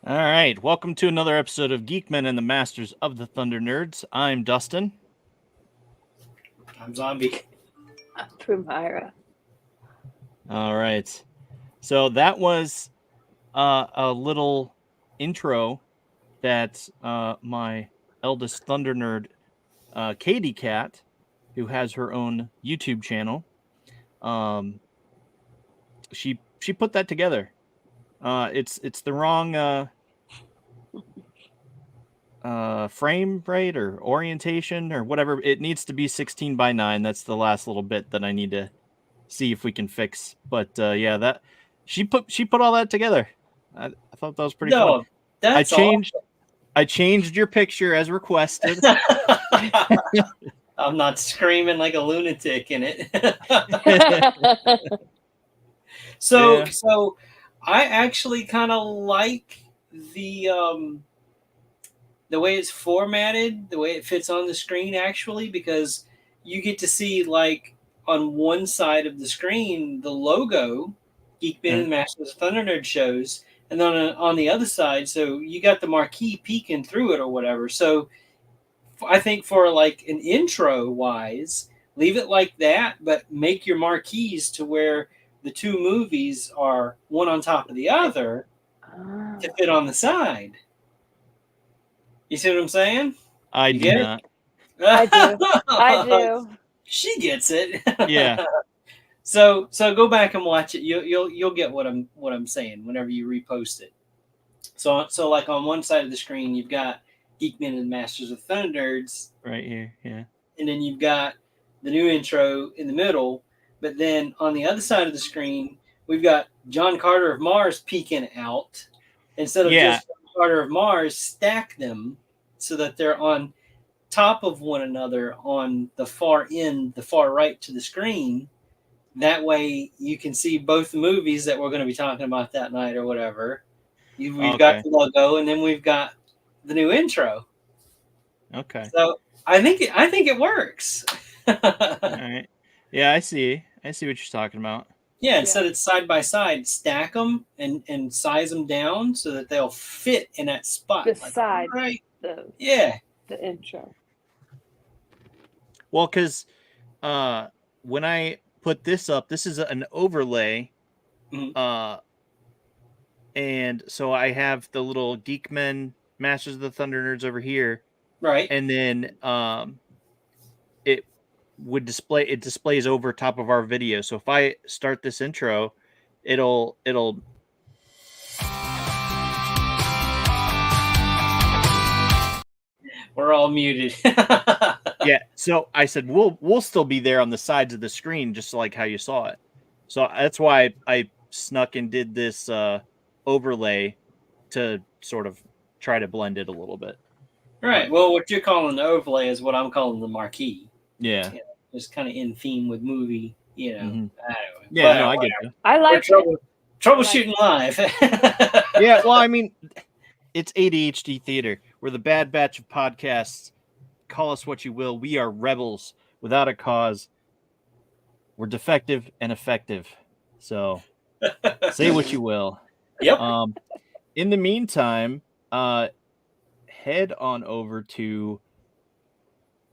All right, welcome to another episode of Geek-men and the Masters of the Thunder Nerds. I'm Dustin. I'm Zombie. From Hira. All right, so that was a little intro that my eldest Thunder Nerd, Katie Cat, who has her own YouTube channel, um, she put that together. It's the wrong frame rate or orientation or whatever. It needs to be 16 by 9. That's the last little bit that I need to see if we can fix. But yeah, that she put all that together. I thought that was pretty fun. No, that's I changed your picture as requested. I'm not screaming like a lunatic in it. Yeah. So I actually kind of like the way it's formatted, the way it fits on the screen actually, because you get to see like on one side of the screen the logo, Geek-men and Masters of Thunder Nerd shows, and then on the other side, so you got the marquee peeking through it or whatever. So I think for like an intro wise, leave it like that, but make your marquees to where the two movies are one on top of the other to fit on the side. You see what I'm saying? I You do get not. it? I do. I do. She gets it. Yeah. So go back and watch it. You'll get what I'm saying whenever you repost it. So like on one side of the screen you've got Geek-men and Masters of Thunder Nerds Right here. Yeah. and then you've got the new intro in the middle. But then on the other side of the screen, we've got John Carter of Mars peeking out. Instead of just John Carter of Mars, stack them so that they're on top of one another on the far end, the far right to the screen. That way you can see both the movies that we're going to be talking about that night or whatever. We've got the logo, and then we've got the new intro. Okay. So I think it works. All right. Yeah, I see what you're talking about. Yeah, instead it's side by side, stack them and size them down so that they'll fit in that spot. Beside right. the intro. Well, because when I put this up, this is an overlay. Mm-hmm. And so I have the little Geek-men Masters of the Thunder Nerds over here. Right. And then it displays over top of our video. So if I start this intro, it'll we're all muted. Yeah, so I said we'll still be there on the sides of the screen, just like how you saw it. So that's why I snuck and did this overlay to sort of try to blend it a little bit. Right. Well, what you're calling the overlay is what I'm calling the marquee. Yeah. Just kind of in theme with movie, Mm-hmm. Anyway, yeah, no, I get you. I like troubleshooting live. Yeah, well, I mean, it's ADHD theater. We're the Bad Batch of podcasts. Call us what you will. We are rebels without a cause. We're defective and effective. So say what you will. Yep. In the meantime, head on over to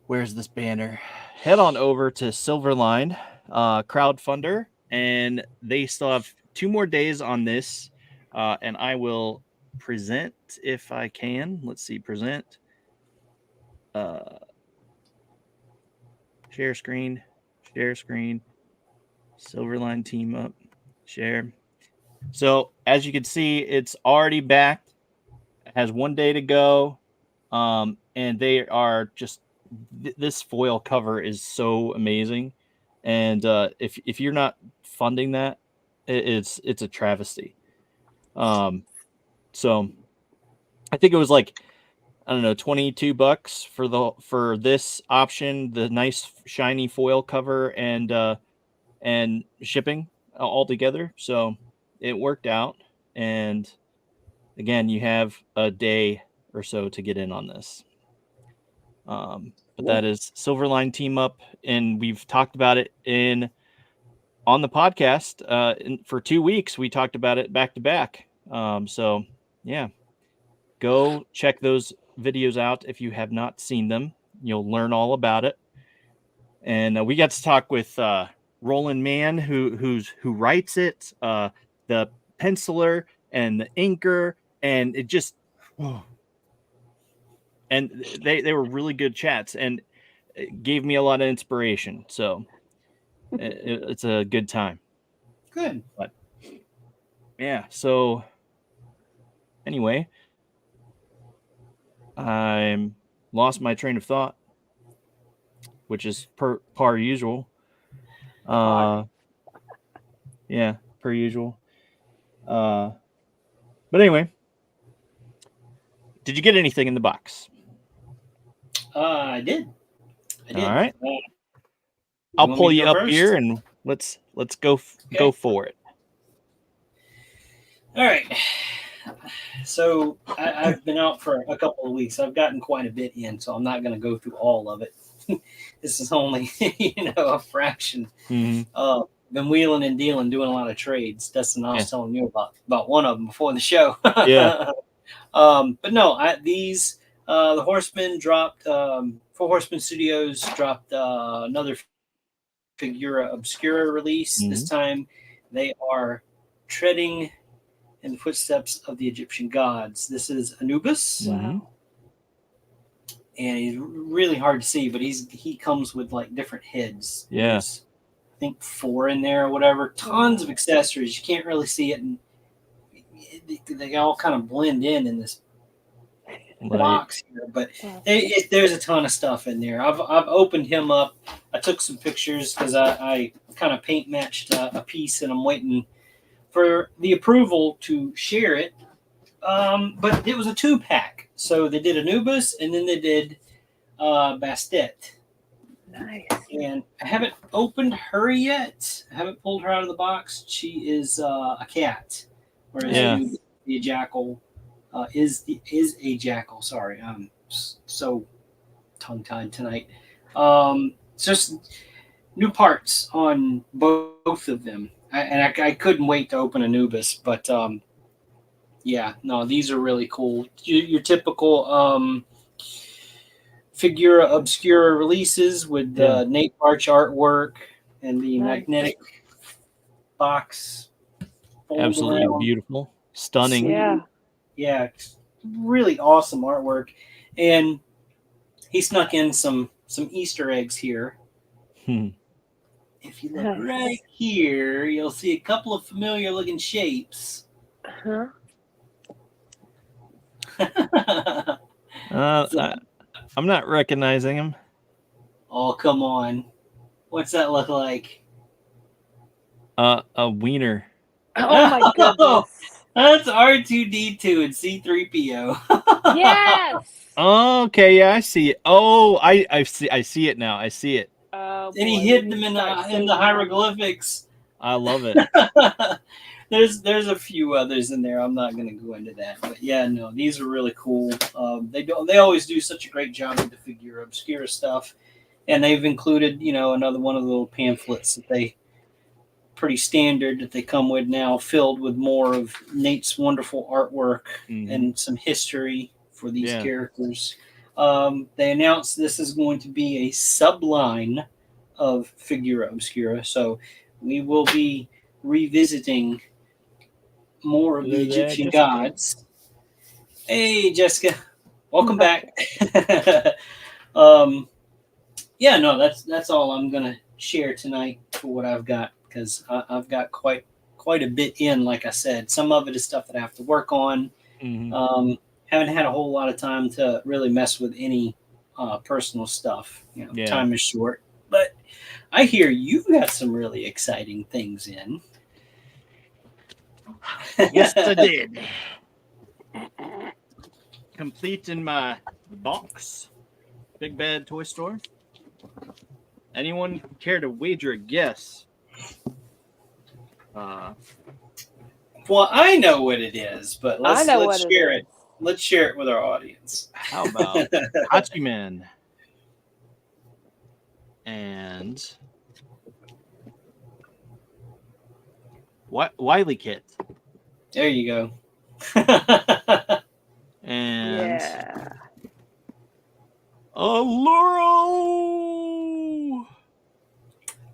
where's this banner? Head on over to Silverline crowdfunder, and they still have 2 more days on this. And I will present if I can. Let's see, present. Share screen, Silverline team up, share. So as you can see, it's already backed. It has 1 day to go. And they are just this foil cover is so amazing. And if you're not funding that, it's a travesty. So I think it was like, I don't know, $22 for this option, the nice shiny foil cover and shipping all together. So it worked out. And again, you have a day or so to get in on this. But that is Silverline Team Up, and we've talked about it on the podcast for 2 weeks. We talked about it back to back. So yeah, Go check those videos out if you have not seen them. You'll learn all about it. And we got to talk with Roland Mann, who writes it, the penciler and the inker, and it just, and they were really good chats, and it gave me a lot of inspiration. So it's a good time. Good. But yeah, so anyway, I lost my train of thought, which is par usual. Yeah, per usual. But anyway, did you get anything in the box? I did. All right. You I'll want pull me to you go up first? here and let's go go for it. All right. So I've been out for a couple of weeks. I've gotten quite a bit in, so I'm not going to go through all of it. This is only a fraction. Mm-hmm. Been wheeling and dealing, doing a lot of trades. Dustin, I was telling you about one of them before the show. Yeah. But no, the Horsemen dropped. Four Horsemen Studios dropped another Figura Obscura release. Mm-hmm. This time, they are treading in the footsteps of the Egyptian gods. This is Anubis. Wow. And he's really hard to see, but he comes with like different heads. Yeah. There's, I think 4 in there or whatever. Tons of accessories. You can't really see it, and they all kind of blend in this box here. But there's a ton of stuff in there. I've opened him up. I took some pictures because I kind of paint matched a piece, and I'm waiting for the approval to share it. But it was a 2-pack. So they did Anubis, and then they did Bastet. Nice. And I haven't opened her yet. I haven't pulled her out of the box. She is a cat, whereas Anubis, the jackal, is a jackal. Sorry, I'm so tongue-tied tonight. It's just new parts on both of them, I couldn't wait to open Anubis, but yeah, no, these are really cool. Your typical Figura Obscura releases with the Nate March artwork and the magnetic box. Absolutely beautiful, stunning. Yeah, really awesome artwork, and he snuck in some Easter eggs here. If you look right here, you'll see a couple of familiar looking shapes. I'm not recognizing him. Oh, come on. What's that look like? A wiener. Oh my goodness. That's R2D2 and C3PO. Yes. Okay, yeah, I see it. Oh, I see it now. I see it. And he hid them in the hieroglyphics. I love it. There's a few others in there. I'm not going to go into that, but yeah, no, these are really cool. They always do such a great job with the Figura Obscura stuff, and they've included another one of the little pamphlets that they pretty standard that they come with now, filled with more of Nate's wonderful artwork and some history for these characters. They announced this is going to be a subline of Figura Obscura, so we will be revisiting more of the Egyptian gods. Hey, Jessica, welcome back. Yeah, no, that's all I'm gonna share tonight for what I've got, because I've got quite a bit in. Like I said, some of it is stuff that I have to work on. Haven't had a whole lot of time to really mess with any personal stuff. Time is short. But I hear you got some really exciting things in. Yes, I did. Complete in my box. Big Bad Toy Store. Anyone care to wager a guess? Well, I know what it is, but let's share it. Let's share it with our audience. How about Geek-men and Wiley Kit? There you go. And Yeah. Loro.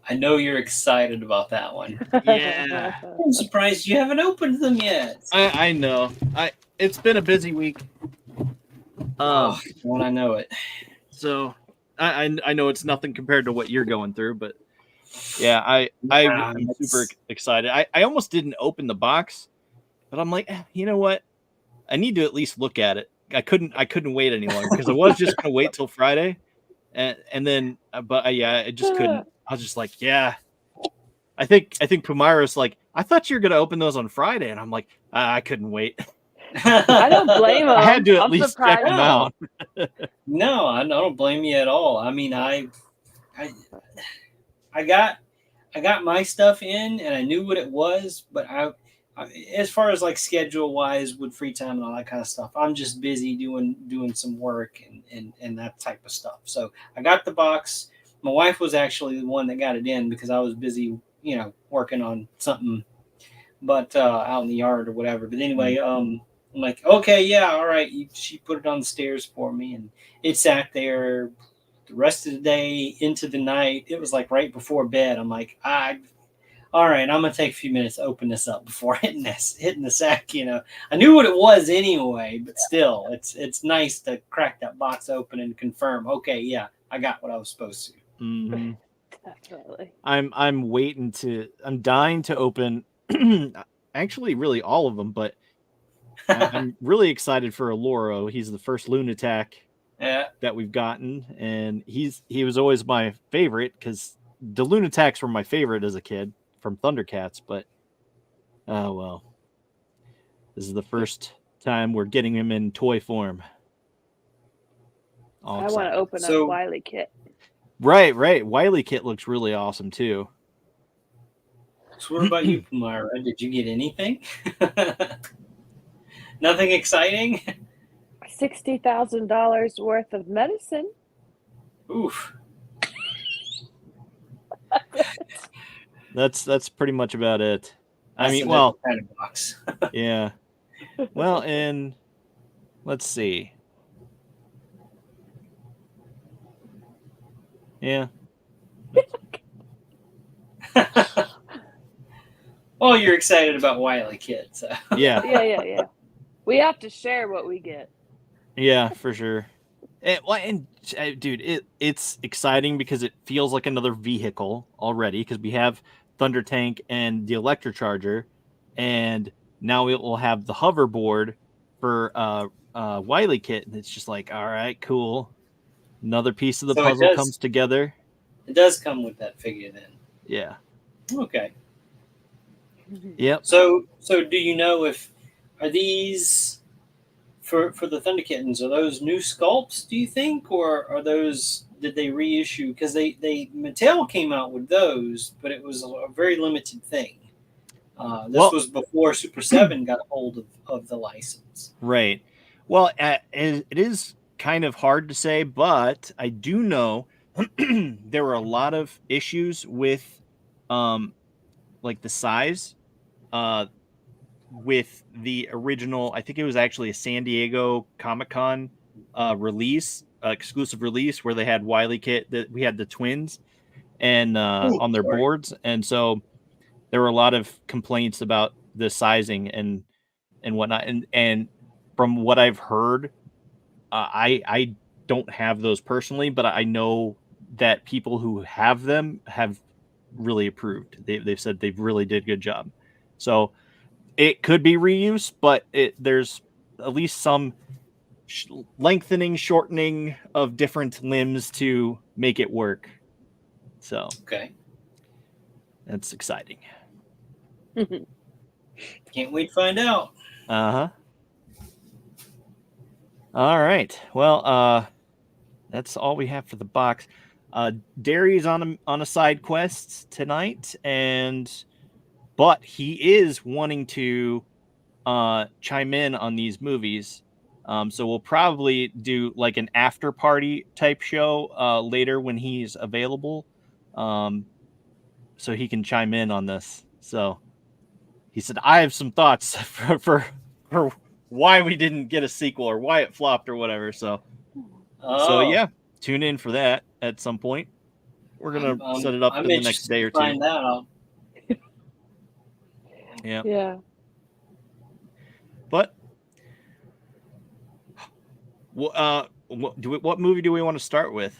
I know you're excited about that one. Yeah. I'm surprised you haven't opened them yet. I know. It's been a busy week. Oh, when I know it. So I know it's nothing compared to what you're going through, but yeah, Yeah, I'm super it's- excited. I almost didn't open the box, but I'm like, you know what? I need to at least look at it. I couldn't wait any longer because I was just gonna wait till Friday, and then but yeah, I just couldn't. I was just like, yeah. I think Pumaira's like, I thought you were gonna open those on Friday, and I'm like, I couldn't wait. I don't blame him. I had to at I'm least check surprised. them out. No, I don't blame you at all. I mean, I got my stuff in, and I knew what it was, but as far as like schedule wise with free time and all that kind of stuff, I'm just busy doing some work and that type of stuff. So I got the box. My wife was actually the one that got it in because I was busy, working on something, but out in the yard or whatever. But anyway, I'm like, okay, yeah, all right. She put it on the stairs for me, and it sat there the rest of the day into the night. It was like right before bed. I'm like, all right, I'm gonna take a few minutes to open this up before hitting the sack. I knew what it was anyway, but still, it's nice to crack that box open and confirm. Okay, yeah, I got what I was supposed to. Mm-hmm. Definitely. I'm dying to open actually really all of them, but I'm really excited for Aloro. He's the first Lunatic Yeah, that we've gotten, and he was always my favorite because the Lunatics were my favorite as a kid from Thundercats, but oh well. This is the first time we're getting him in toy form. All I want excited. to open So- up Wily Kit. Right. Wily Kit looks really awesome too. So what about you, Pumara? Did you get anything? Nothing exciting? $60,000 worth of medicine. Oof. That's pretty much about it. I That's mean, a well, different kind of box. yeah. Well, and let's see. Yeah. Well, you're excited about Wily Kid, so. Yeah. Yeah. We have to share what we get. Yeah, for sure. Dude, it's exciting because it feels like another vehicle already because we have Thunder Tank and the Electrocharger, and now it will have the hoverboard for Wily Kit, and it's just like, all right, cool. Another piece of the So it puzzle does- comes together. It does come with that figure then. Yeah. Okay. Yep. So do you know are these for the Thunder Kittens, are those new sculpts, do you think, or did they reissue? Because they Mattel came out with those, but it was a very limited thing. This was before Super 7 got hold of the license. Right. Well, it is kind of hard to say, but I do know there were a lot of issues with like the size with the original. I think it was actually a San Diego Comic-Con release, exclusive release, where they had Wily Kit, that we had the twins and on their boards, and so there were a lot of complaints about the sizing and whatnot, and from what I've heard, I don't have those personally, but I know that people who have them have really approved. They've said they've really did a good job. So it could be reuse, but there's at least some lengthening, shortening of different limbs to make it work. So Okay. that's exciting. Can't wait to find out. Uh-huh. All right. Well, that's all we have for the box. Derry's on a side quest tonight, but he is wanting to chime in on these movies. So we'll probably do like an after party type show later when he's available, so he can chime in on this. So he said, "I have some thoughts for why we didn't get a sequel or why it flopped or whatever. So yeah, tune in for that at some point. We're gonna set it up in the next day or two. Find out. Yeah. Yeah. But what movie do we want to start with?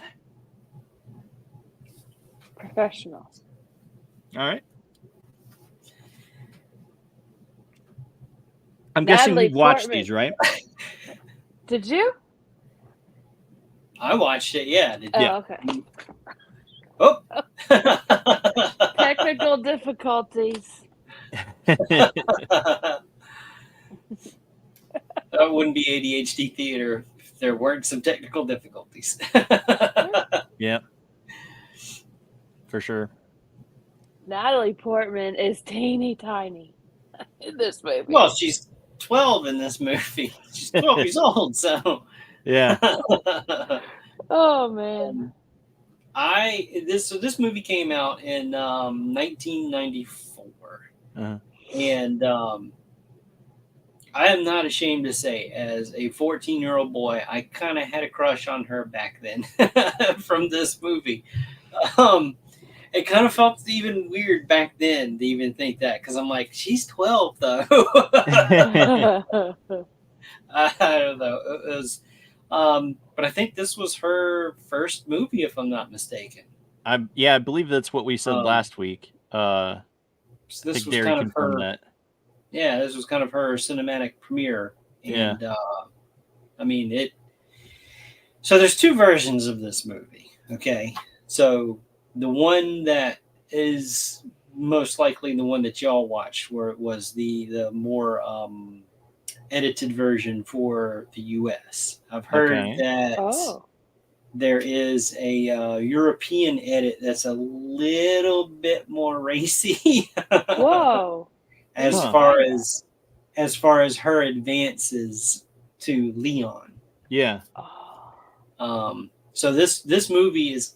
Professional. All right. I'm Natalie guessing you've watched Portman. these, right? Did you? I watched it. Yeah. Oh, okay. Oh. Technical difficulties. That wouldn't be ADHD theater if there weren't some technical difficulties. Yeah. For sure. Natalie Portman is teeny tiny in this movie. Well, she's 12 in this movie. She's 12 years old, so Yeah. Oh man. This movie came out in 1994, Uh-huh. and I am not ashamed to say, as a 14-year-old boy, I kind of had a crush on her back then from this movie. It kind of felt even weird back then to even think that, because I'm like, she's 12 though. I don't know. It was, but I think this was her first movie, if I'm not mistaken. I believe that's what we said last week. So this think was Gary kind of confirmed her. that. Yeah, this was kind of her cinematic premiere, and I mean it. So there's two versions of this movie. Okay, so the one that is most likely the one that y'all watched, where it was the more edited version for the U.S. I've heard that there is a European edit that's a little bit more racy. Whoa. as far as her advances to Leon. Yeah. So this movie is,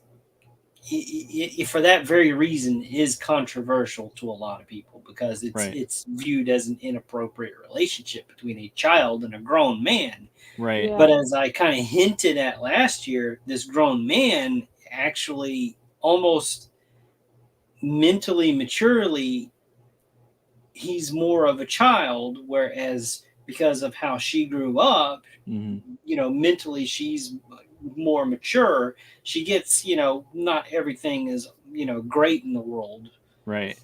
for that very reason, is controversial to a lot of people, because it's viewed as an inappropriate relationship between a child and a grown man. Right. Yeah. But as I kind of hinted at last year, this grown man actually almost mentally, maturely, he's more of a child, whereas because of how she grew up, mentally she's more mature. She gets, not everything is, great in the world. Right.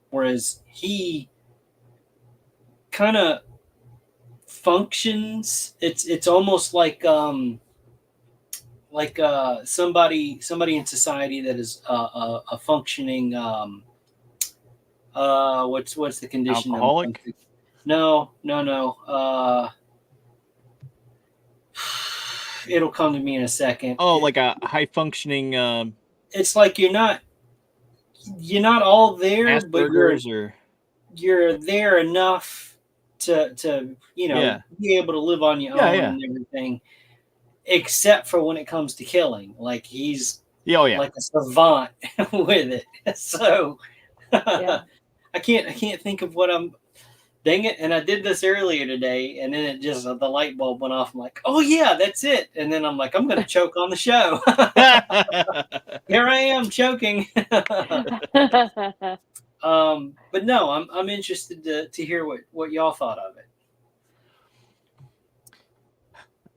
Whereas he kind of functions. It's almost like somebody in society that is a functioning what's the condition? Alcoholic? No. It'll come to me in a second. Oh, like a high functioning. It's like you're not all there, Asperger's, but you're there enough to be able to live on your own and everything, except for when it comes to killing. Like he's like a savant with it. So I can't think of what I'm. Dang it! And I did this earlier today, and then it just the light bulb went off. I'm like, oh yeah, that's it. And then I'm like, I'm going to choke on the show. Here I am choking. But no, I'm interested to hear what y'all thought of it.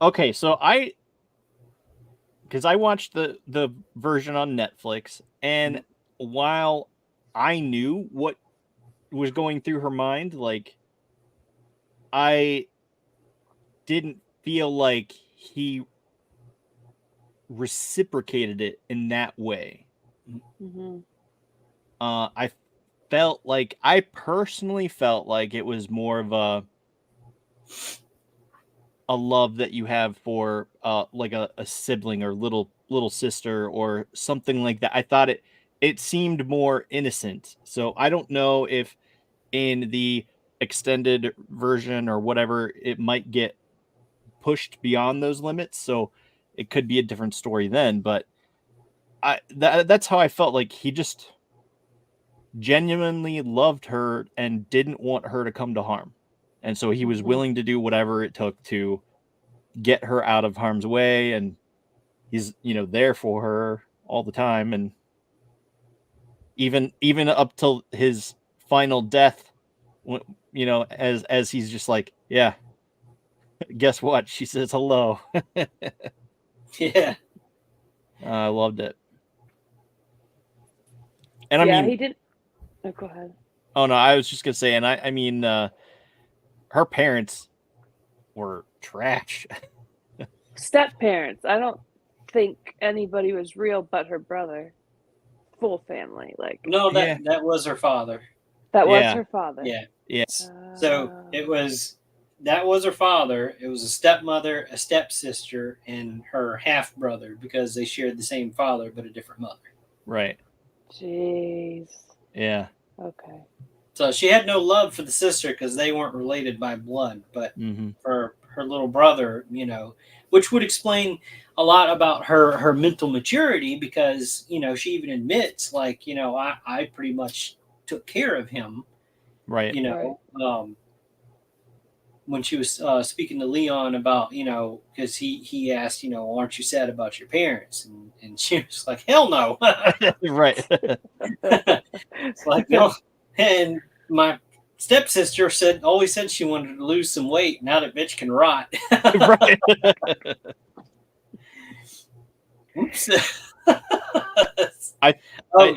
Okay, so because I watched the version on Netflix, and while I knew what was going through her mind, like, I didn't feel like he reciprocated it in that way. I personally felt like it was more of a love that you have for like a sibling or little sister or something like that. I thought it seemed more innocent. So I don't know if in the extended version or whatever, it might get pushed beyond those limits. So it could be a different story then. But that's how I felt. Like he just genuinely loved her and didn't want her to come to harm. And so he was willing to do whatever it took to get her out of harm's way, and he's, there for her all the time, and even up till his final death, as he's just like, yeah, guess what? She says hello. Yeah. I loved it. And I mean, he did. Oh, go ahead. Oh no, I was just gonna say, and I mean, her parents were trash. Step parents. I don't think anybody was real but her brother. Full family, like No, that was her father. That was her father. Yeah. Yes. So that was her father. It was a stepmother, a stepsister, and her half brother, because they shared the same father but a different mother. Right. Jeez. Yeah. Okay. So she had no love for the sister because they weren't related by blood, but for her little brother, which would explain a lot about her mental maturity, because, she even admits, like, I pretty much took care of him. Right. When she was speaking to Leon about, because he asked, aren't you sad about your parents? And she was like, hell no. Right. It's like, no. And my stepsister always said she wanted to lose some weight. Now that bitch can rot. Right. Oops.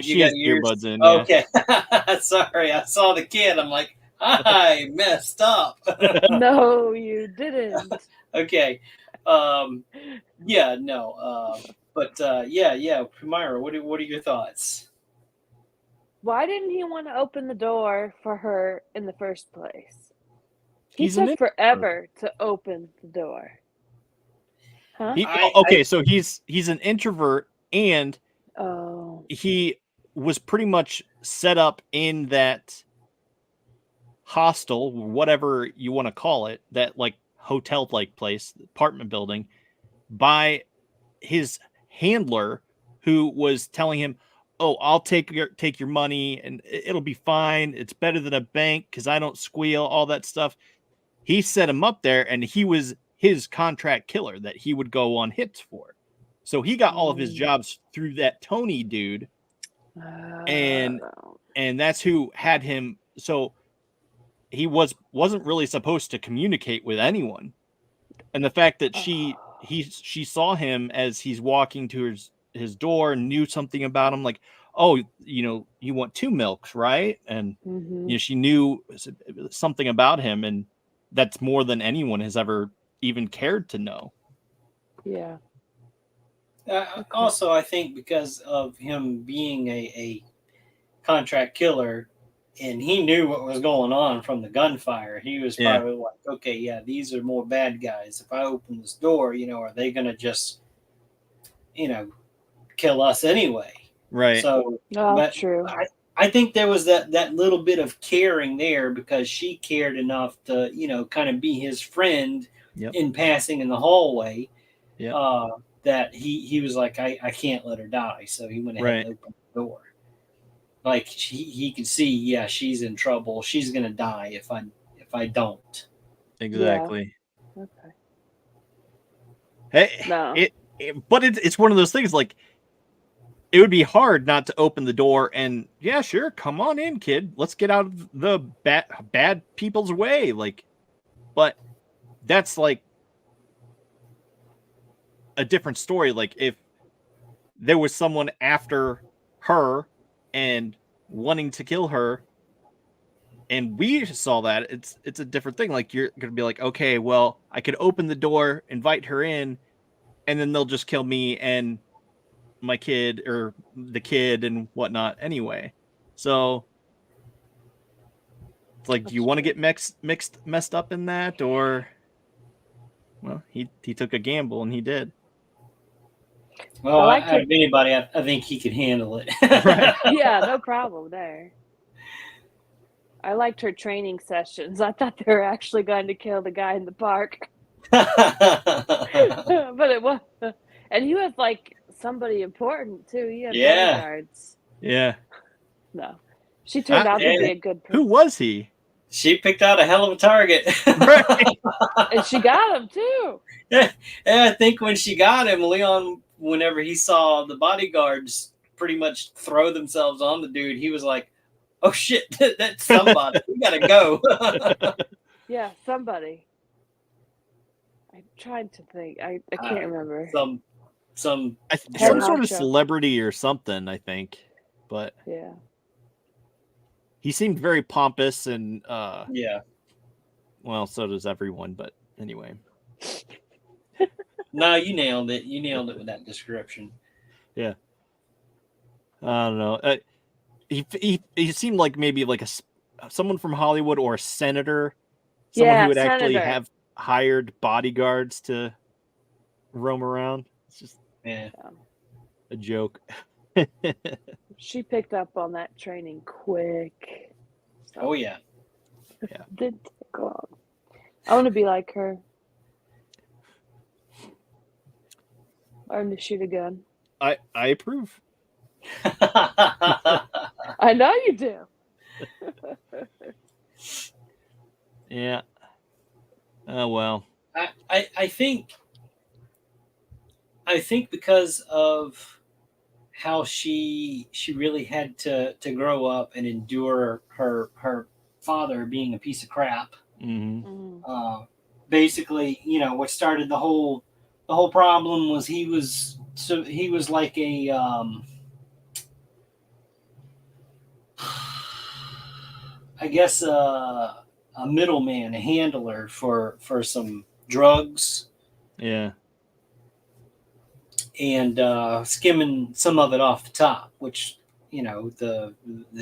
She has earbuds in. Yeah. Okay. Sorry, I saw the kid. I'm like, I messed up. No, you didn't. Okay. Yeah, no. But yeah, Myra, what are your thoughts? Why didn't he want to open the door for her in the first place? He He's an took forever to open the door. Huh? So he's an introvert, and he was pretty much set up in that hostel, whatever you want to call it, that like hotel-like place, apartment building, by his handler, who was telling him, "Oh, I'll take your money and it'll be fine. It's better than a bank because I don't squeal," all that stuff. He set him up there, and he was his contract killer that he would go on hits for. So he got all of his jobs through that Tony dude, and that's who had him. So he wasn't really supposed to communicate with anyone, and the fact that she saw him as he's walking to his door and knew something about him, like, oh, you want 2 milks, right? And she knew something about him, and that's more than anyone has ever even cared to know. Yeah. Also, I think because of him being a contract killer, and he knew what was going on from the gunfire, he was probably like, okay, yeah, these are more bad guys. If I open this door, are they going to just, kill us anyway? Right. So, but true. I think there was that little bit of caring there, because she cared enough to, kind of be his friend in passing in the hallway. That he was like, I can't let her die. So he went ahead and opened the door. Like he could see, yeah, she's in trouble. She's gonna die if I don't. Exactly. Yeah. Okay. Hey, no. But it's one of those things, like, it would be hard not to open the door and, yeah, sure, come on in, kid. Let's get out of the bad people's way. Like, but that's like a different story. Like, if there was someone after her and wanting to kill her, and we saw that, it's a different thing. Like, you're gonna be like, okay, well, I could open the door, invite her in, and then they'll just kill me and my kid, or the kid and whatnot anyway. So it's like, do you want to get messed up in that, or, well, he took a gamble and he did. Well, out of anybody, I think he could handle it. Right. Yeah, no problem there. I liked her training sessions. I thought they were actually going to kill the guy in the park. But it was, and he was like somebody important too. He had bodyguards. Yeah. No, she turned out to be a good person. Who was he? She picked out a hell of a target. Right. And she got him too. Yeah, I think when she got him, Leon, whenever he saw the bodyguards pretty much throw themselves on the dude, he was like, "Oh shit, that's somebody. We gotta go." Yeah, somebody. I'm trying to think. I can't remember. Some some Head sort of honcho. celebrity or something, I think. But Yeah. he seemed very pompous and yeah. well, so does everyone, but anyway. No, you nailed it. You nailed it with that description. Yeah. I don't know. He seemed like maybe like someone from Hollywood or a senator, someone Yeah, who would actually senator. have hired bodyguards to roam around. It's just Yeah. a joke. She picked up on that training quick. So Oh yeah. Yeah. didn't take long. I want to be like her. Learn to shoot a gun. I approve. I know you do. Yeah. Oh well. I think because of how she really had to grow up and endure her father being a piece of crap. Mm-hmm. Basically, what started the whole problem was he was like a I guess a middleman, a handler for some drugs. Yeah. And skimming some of it off the top, which the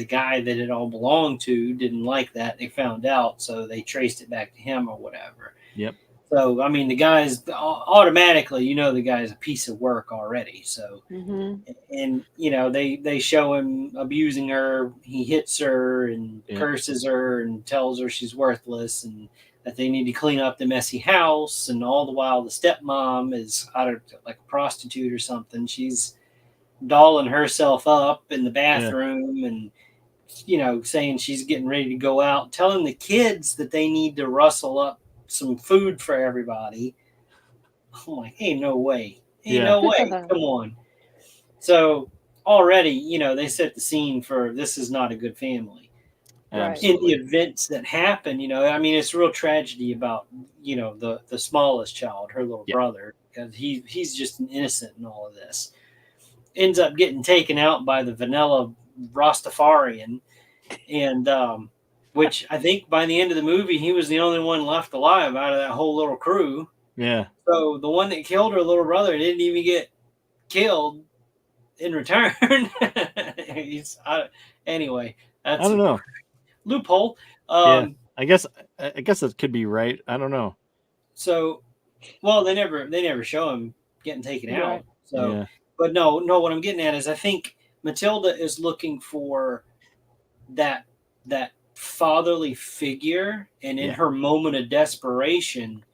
guy that it all belonged to didn't like that. They found out, so they traced it back to him or whatever. Yep. So I mean, the guy's automatically, the guy's a piece of work already. So, and they show him abusing her. He hits her and curses her and tells her she's worthless and that they need to clean up the messy house. And all the while, the stepmom is like a prostitute or something. She's dolling herself up in the bathroom and saying she's getting ready to go out, telling the kids that they need to rustle up some food for everybody. I'm like, ain't no way. No way. Come on. So already, they set the scene for this is not a good family. Absolutely. In the events that happen, I mean, it's a real tragedy about, the smallest child, her little brother, because he's just an innocent in all of this. Ends up getting taken out by the vanilla Rastafarian, and which I think by the end of the movie, he was the only one left alive out of that whole little crew. Yeah. So the one that killed her little brother didn't even get killed in return. Anyway, that's I don't know. Loophole. Yeah, I guess that could be right. I don't know. So, well, they never show him getting taken out. So, but no, what I'm getting at is I think Matilda is looking for that fatherly figure, and in her moment of desperation,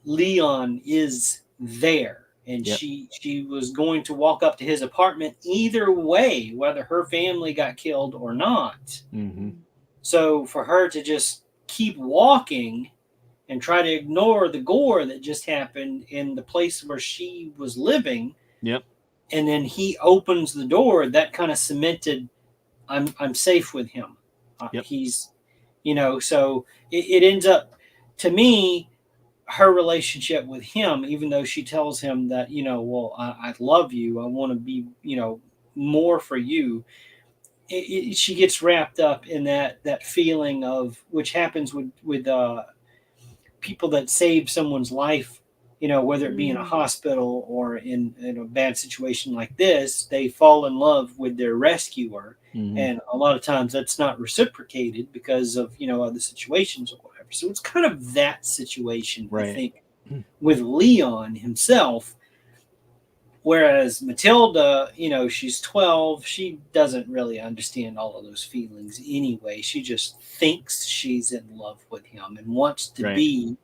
Leon is there. And she was going to walk up to his apartment either way, whether her family got killed or not. Mm-hmm. So for her to just keep walking and try to ignore the gore that just happened in the place where she was living. Yep. And then he opens the door, that kind of cemented, I'm safe with him. He's, so it ends up, to me, her relationship with him, even though she tells him that, well, I love you, I want to be, more for you. She gets wrapped up in that feeling of, which happens with people that save someone's life, whether it be in a hospital or in a bad situation like this, they fall in love with their rescuer. And a lot of times that's not reciprocated because of, other situations or whatever. So it's kind of that situation, I think, with Leon himself. Whereas Matilda, she's 12. She doesn't really understand all of those feelings anyway. She just thinks she's in love with him and wants to be,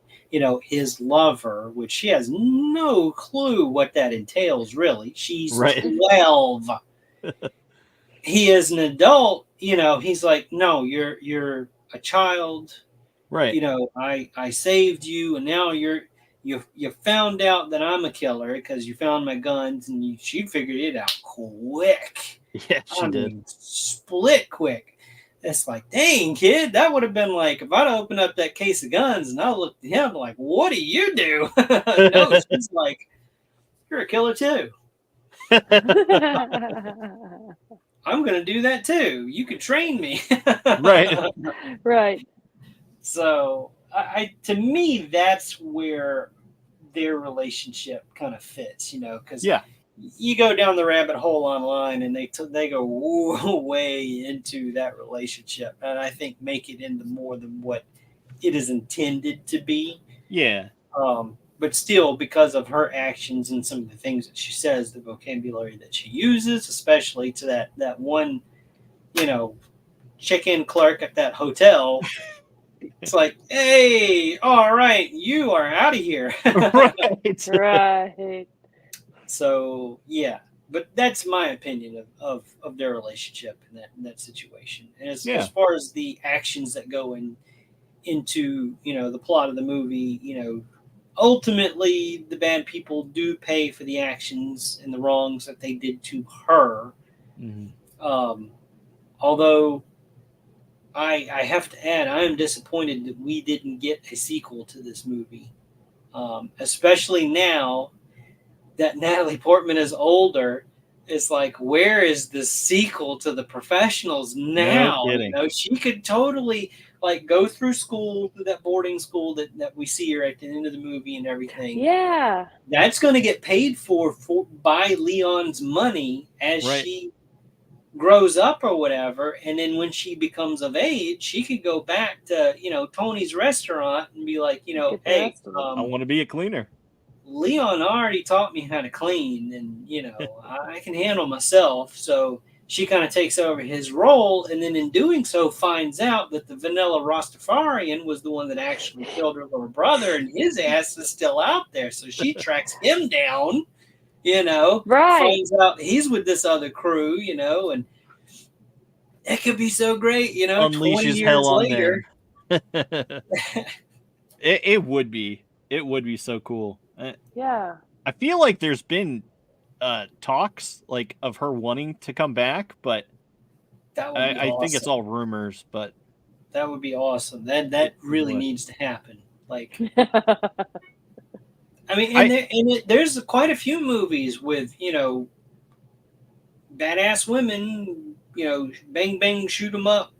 his lover, which she has no clue what that entails, really. She's 12. He is an adult, he's like, no, you're a child. Right. You know, I saved you, and now you found out that I'm a killer because you found my guns, and she figured it out quick. Yeah, she I did. mean, split quick. It's like, dang, kid, that would have been like if I'd opened up that case of guns and I looked at him like, what do you do? No, she's like, you're a killer too. I'm gonna do that too. You could train me. Right. Right. So, to me, that's where their relationship kind of fits, you know, because Yeah. you go down the rabbit hole online and they go way into that relationship, and I think make it into more than what it is intended to be. Yeah. But still, because of her actions and some of the things that she says, the vocabulary that she uses, especially to that one, you know, check-in clerk at that hotel. It's like, hey, all right, you are out of here. Right. Right. So yeah, but that's my opinion of their relationship in that situation. And as far as the actions that go into the plot of the movie, ultimately the bad people do pay for the actions and the wrongs that they did to her. Mm-hmm. Although I have to add, I am disappointed that we didn't get a sequel to this movie, especially now that Natalie Portman is older. It's like, where is the sequel to The Professionals now? No kidding. She could totally like go through school, through that boarding school that we see her at the end of the movie and everything. Yeah. That's going to get paid for by Leon's money as she grows up or whatever, and then when she becomes of age, she could go back to Tony's restaurant and be like, hey, I want to be a cleaner. Leon already taught me how to clean, and I can handle myself. So she kind of takes over his role, and then in doing so finds out that the vanilla Rastafarian was the one that actually killed her little brother, and his ass is still out there. So she tracks him down, right. finds out he's with this other crew, and it could be so great, 20 Unleashes years hell on later. them. It would be. It would be so cool. Yeah. I feel like there's been talks like of her wanting to come back, but that would be awesome. think it's all rumors, but that would be awesome. That really needs to happen. Like, I mean, there's quite a few movies with badass women, bang bang, shoot 'em up,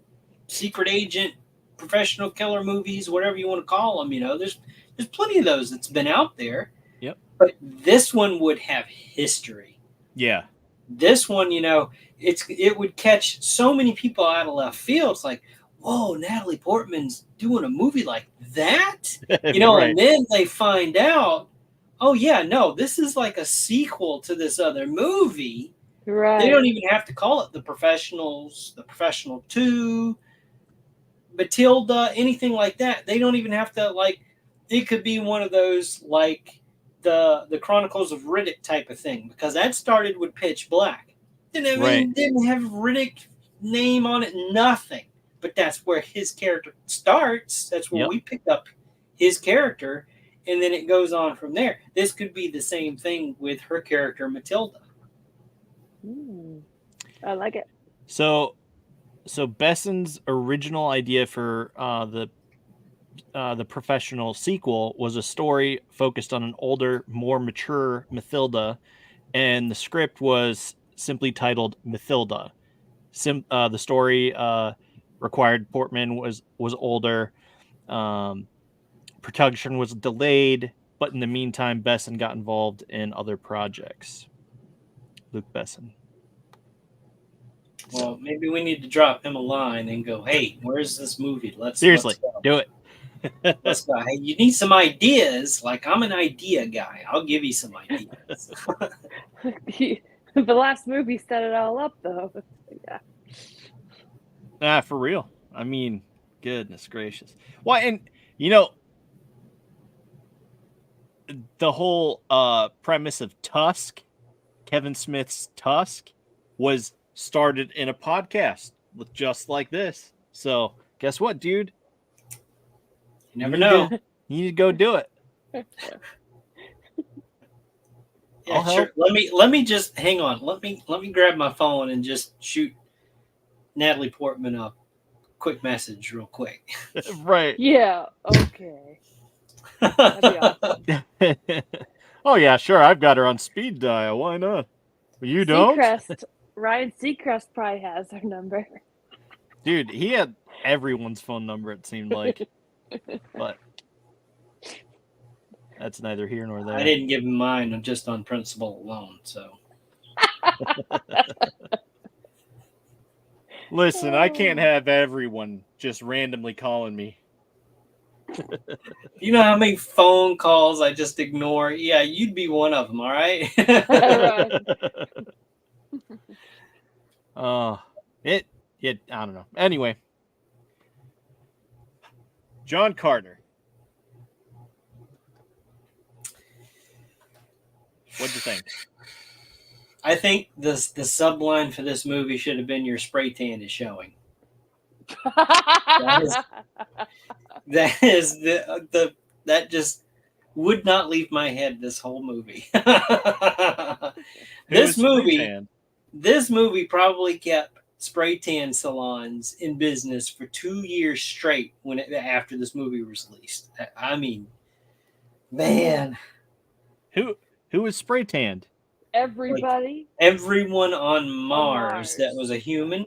secret agent, professional killer movies, whatever you want to call them. There's plenty of those that's been out there. Yep. But this one would have history. Yeah. This one, it would catch so many people out of left field. It's like, whoa, Natalie Portman's doing a movie like that? Right. And then they find out, oh yeah, no, this is like a sequel to this other movie. Right. They don't even have to call it The Professionals, The Professional 2, Matilda, anything like that. They don't even have to, like, it could be one of those like the Chronicles of Riddick type of thing, because that started with Pitch Black. Didn't have Riddick name on it, nothing. But that's where his character starts. That's where we pick up his character, and then it goes on from there. This could be the same thing with her character Matilda. I like it. So Besson's original idea for the Professional sequel was a story focused on an older, more mature Matilda, and the script was simply titled Matilda. The story required Portman was older. Production was delayed, but in the meantime, Besson got involved in other projects. Luc Besson. Well, maybe we need to drop him a line and go, "Hey, where's this movie? Let's do it. Let's go. Hey, you need some ideas. Like, I'm an idea guy. I'll give you some ideas." The last movie set it all up, though. Yeah. For real. I mean, goodness gracious. Well, and the whole premise of Tusk, Kevin Smith's Tusk, was started in a podcast just like this. So guess what, dude? You never know. You need to go do it. Yeah, I'll sure. help. Let me just hang on. Let me grab my phone and just shoot Natalie Portman a quick message real quick. Right. Yeah. Okay. That'd be awesome. Oh yeah, sure. I've got her on speed dial. Why not? You don't? Ryan Seacrest probably has her number. Dude, he had everyone's phone number, it seemed like. But that's neither here nor there. I didn't give him mine just on principle alone. So listen, I can't have everyone just randomly calling me. you know how many phone calls I just ignore? Yeah, you'd be one of them. All right. Right. It I don't know. Anyway, John Carter. What'd you think? I think the subline for this movie should have been "Your spray tan is showing." That is that just would not leave my head this whole movie. This movie probably kept spray tan salons in business for 2 years straight after this movie was released. I mean, man, Who was spray tanned? Everybody. Like everyone on Mars that was a human.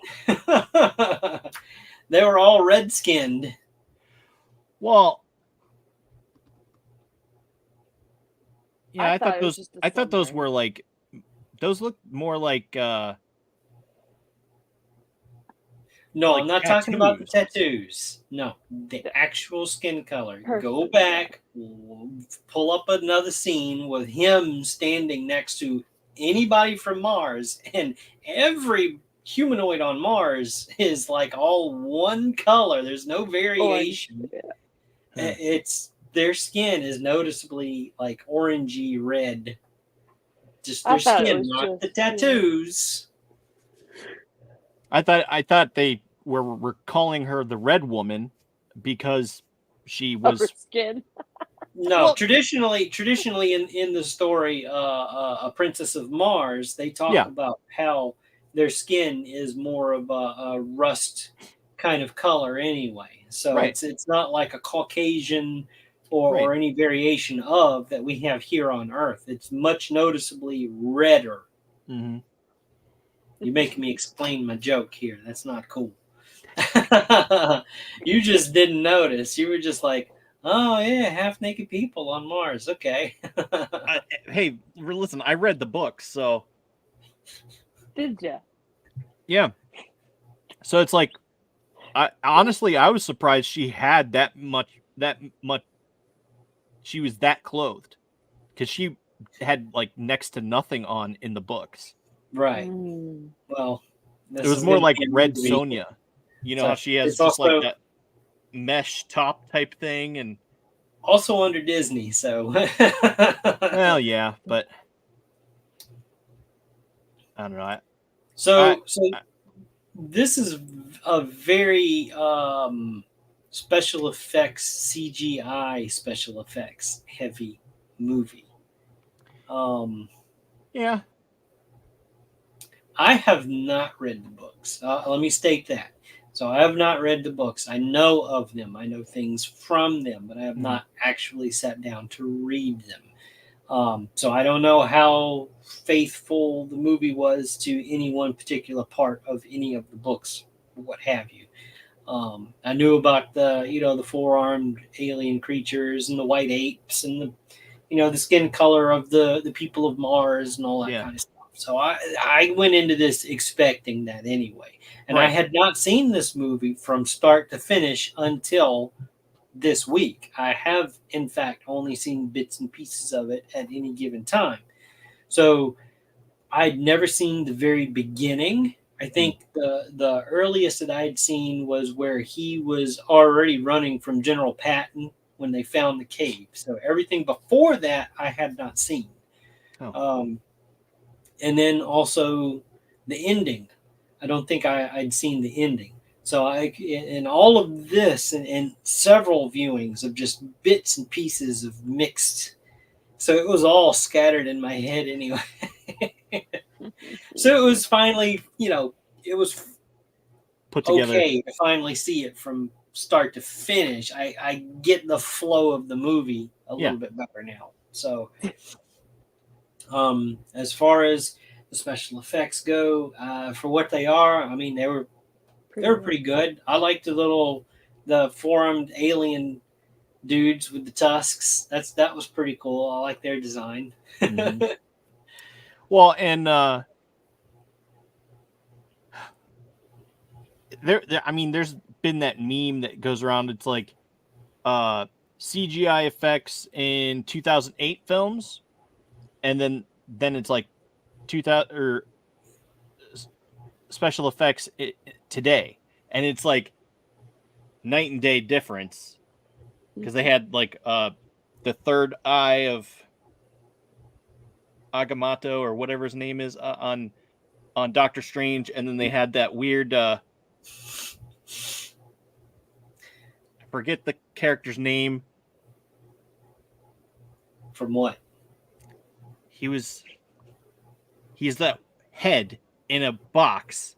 They were all red-skinned. Well, yeah, I thought those were like, those looked more like No, like I'm not talking about the tattoos. No, the actual skin color. Go back, pull up another scene with him standing next to anybody from Mars, and every humanoid on Mars is like all one color. There's no variation. It's their skin is noticeably like orangey red. Just their skin, not the tattoos. I thought they were calling her the Red Woman because she was her skin. No, well, traditionally in the story, a Princess of Mars, they talk about how their skin is more of a rust kind of color anyway. So it's not like a Caucasian or any variation of that we have here on Earth. It's much noticeably redder. Mm-hmm. You make me explain my joke here. That's not cool. You just didn't notice. You were just like, oh yeah, half-naked people on Mars. Okay. Hey, listen, I read the book, so. Did ya? Yeah. So it's like, honestly, I was surprised she had that much. She was that clothed, because she had like next to nothing on in the books. Right. Well, it was more like Red Sonja. You know how she has just also, like that mesh top type thing, and also under Disney. So, well, yeah, but I don't know. So this is a very special effects, CGI special effects heavy movie. Yeah. I have not read the books. Let me state that. So I have not read the books. I know of them. I know things from them, but I have not actually sat down to read them. So I don't know how faithful the movie was to any one particular part of any of the books, or what have you. I knew about the four-armed alien creatures and the white apes and the skin color of the people of Mars and all that kind of stuff. So I went into this expecting that anyway. And I had not seen this movie from start to finish until this week. I have, in fact, only seen bits and pieces of it at any given time. So I'd never seen the very beginning. I think the earliest that I'd seen was where he was already running from General Patton when they found the cave. So everything before that I had not seen. And then also the ending. I don't think I'd seen the ending. So in all of this and several viewings of just bits and pieces of mixed, so it was all scattered in my head anyway. So it was finally, it was Put together. okay to finally see it from start to finish. I get the flow of the movie a little bit better now. So, as far as the special effects go, for what they are, I mean, they were pretty good. I like the four-armed alien dudes with the tusks. That was pretty cool. I like their design. Mm-hmm. Well, and I mean, there's been that meme that goes around. It's like CGI effects in 2008 films, and then it's like 2000 or special effects today, and it's like night and day difference, because they had like the third eye of Agamotto or whatever his name is on Doctor Strange, and then they had that weird I forget the character's name. From what? He's that head in a box.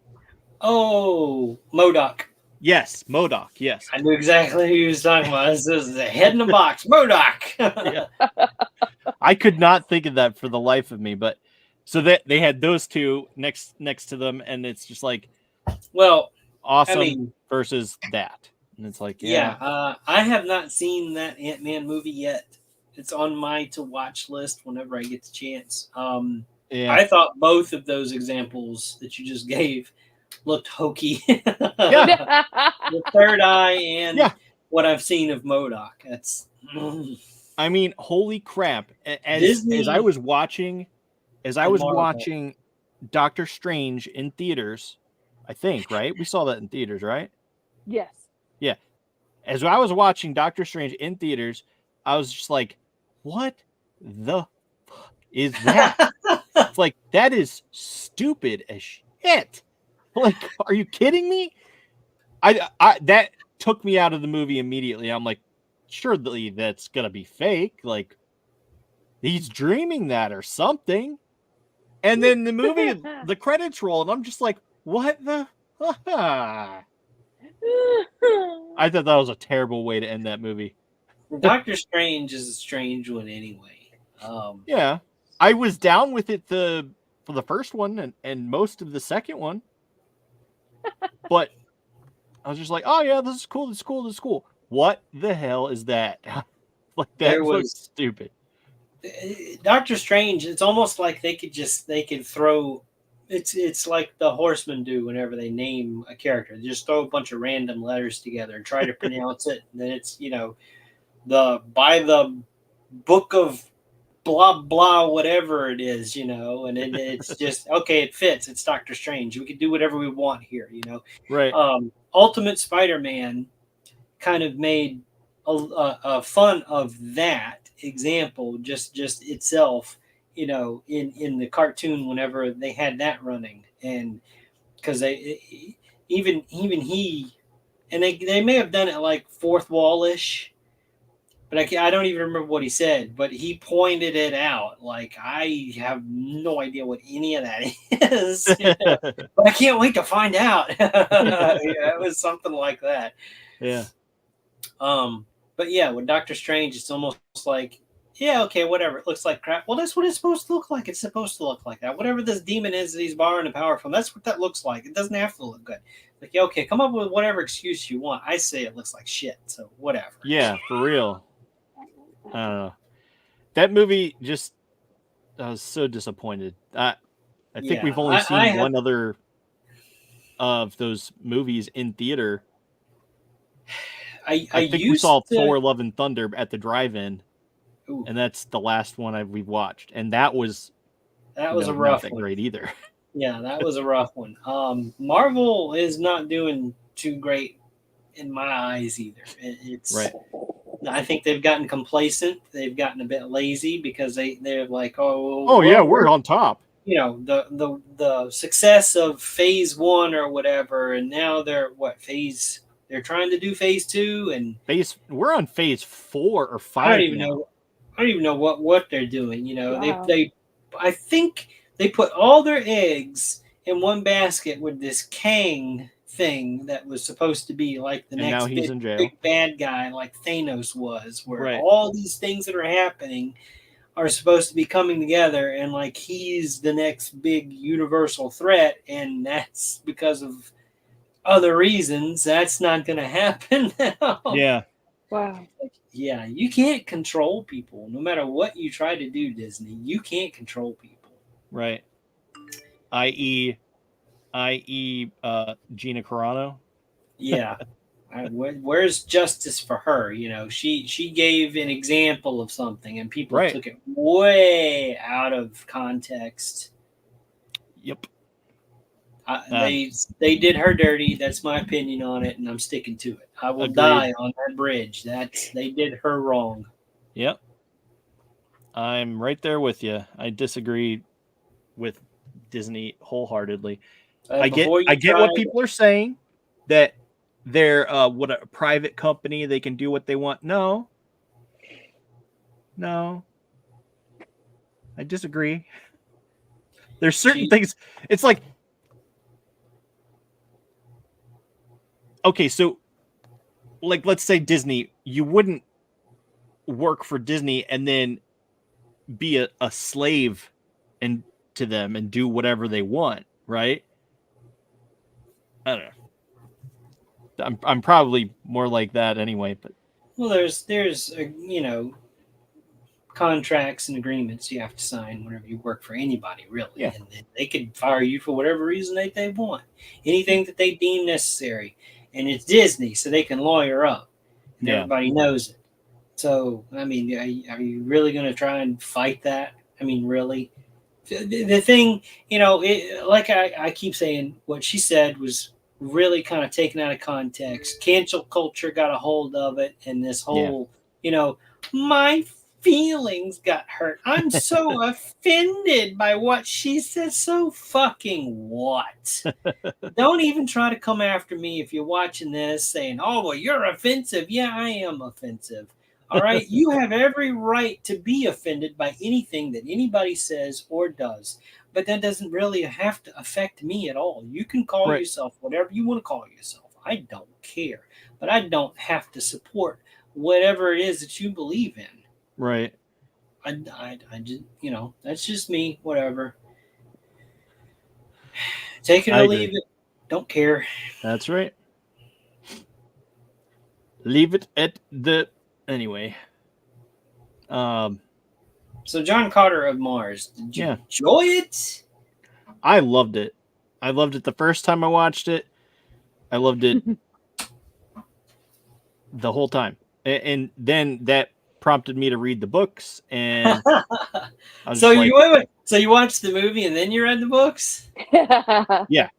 Oh, MODOK. Yes, MODOK. Yes, I knew exactly who he was talking about. This is the head in a box, MODOK. Yeah. I could not think of that for the life of me, but so that they had those two next to them, and it's just like, well, awesome versus that, and it's like, I have not seen that Ant-Man movie yet. It's on my to watch list whenever I get the chance. I thought both of those examples that you just gave looked hokey. The third eye and what I've seen of MODOK. That's. I mean, holy crap! As I was watching Doctor Strange in theaters, I think, right? We saw that in theaters, right? Yes. Yeah. As I was watching Doctor Strange in theaters, I was just like, what the fuck is that? It's like, that is stupid as shit. Like, are you kidding me? I that took me out of the movie immediately. I'm like, surely that's gonna be fake. Like, he's dreaming that or something. And then the movie, the credits roll, and I'm just like, what the? I thought that was a terrible way to end that movie. Doctor Strange is a strange one anyway. Yeah, I was down with it for the first one and most of the second one, but I was just like, oh yeah, this is cool, this is cool, this is cool. What the hell is that? Like, that was stupid. Doctor Strange, it's almost like they could throw. It's like the Horsemen do whenever they name a character. They just throw a bunch of random letters together and try to pronounce it. And then it's by the book of blah blah whatever it is, and then it's just okay. It fits. It's Doctor Strange. We can do whatever we want here, Right. Ultimate Spider-Man kind of made a fun of that example, just itself, in the cartoon whenever they had that running, and because they even he and they may have done it like fourth wall-ish, but I don't even remember what he said, but he pointed it out like, I have no idea what any of that is. But I can't wait to find out. It was something like that. Yeah. But yeah, with Doctor Strange, it's almost like, yeah, okay, whatever. It looks like crap. Well, that's what it's supposed to look like. It's supposed to look like that. Whatever this demon is that he's borrowing the power from, that's what that looks like. It doesn't have to look good. Like, yeah, okay, come up with whatever excuse you want. I say it looks like shit, so whatever. Yeah, for real. I don't know. That movie just, I was so disappointed. I think we've only seen one other of those movies in theater. I think we saw Thor: Love and Thunder at the drive-in, and that's the last one we've watched, and that was a rough one. Great either. Yeah, that was a rough one. Marvel is not doing too great in my eyes either. It's right. I think they've gotten complacent. They've gotten a bit lazy because they're like, we're on top. you know, the success of phase 1 or whatever, and now they're trying to do phase 2, and we're on phase 4 or 5 I don't even now. know. I don't even know what they're doing. You know, Wow. I think they put all their eggs in one basket with this Kang thing that was supposed to be like the And now next he's in jail. big bad guy, like Thanos was, where Right. all these things that are happening are supposed to be coming together, and like he's the next big universal threat, and that's because of other reasons. That's not going to happen now. Yeah. Wow. Yeah, you can't control people. No matter what you try to do, Disney, you can't control people. Right. I.e. Gina Carano. Yeah. Where's justice for her? You know, she gave an example of something, and people Right. took it way out of context. Yep. They did her dirty. That's my opinion on it, and I'm sticking to it. I will Agreed. die on that bridge. They did her wrong. Yep. I'm right there with you. I disagree with Disney wholeheartedly. I get what people are saying, that they're what a private company, they can do what they want. No. I disagree. There's certain things. It's like, okay, so like let's say Disney, you wouldn't work for Disney and then be a slave and to them and do whatever they want, right? I don't know. I'm probably more like that anyway, but well, there's you know, contracts and agreements you have to sign whenever you work for anybody, really. Yeah. And they could fire you for whatever reason they want, anything that they deem necessary. And it's Disney, so they can lawyer up, and everybody knows it. So, I mean, are you really going to try and fight that? I mean, really? The thing, you know, like I keep saying, what she said was really kind of taken out of context. Cancel culture got a hold of it, and this whole, you know, my feelings got hurt. I'm so offended by what she said. So fucking what? Don't even try to come after me if you're watching this saying, oh, well, you're offensive. Yeah, I am offensive. All right. You have every right to be offended by anything that anybody says or does. But that doesn't really have to affect me at all. You can call yourself whatever you want to call yourself. I don't care. But I don't have to support whatever it is that you believe in. Right. I just, you know, that's just me. Whatever. Take it or leave it. Don't care. That's right. Leave it at the anyway. So John Carter of Mars, did you enjoy it? I loved it. I loved it the first time I watched it. I loved it the whole time. And then that prompted me to read the books, and so you so you watched the movie and then you read the books? Yeah.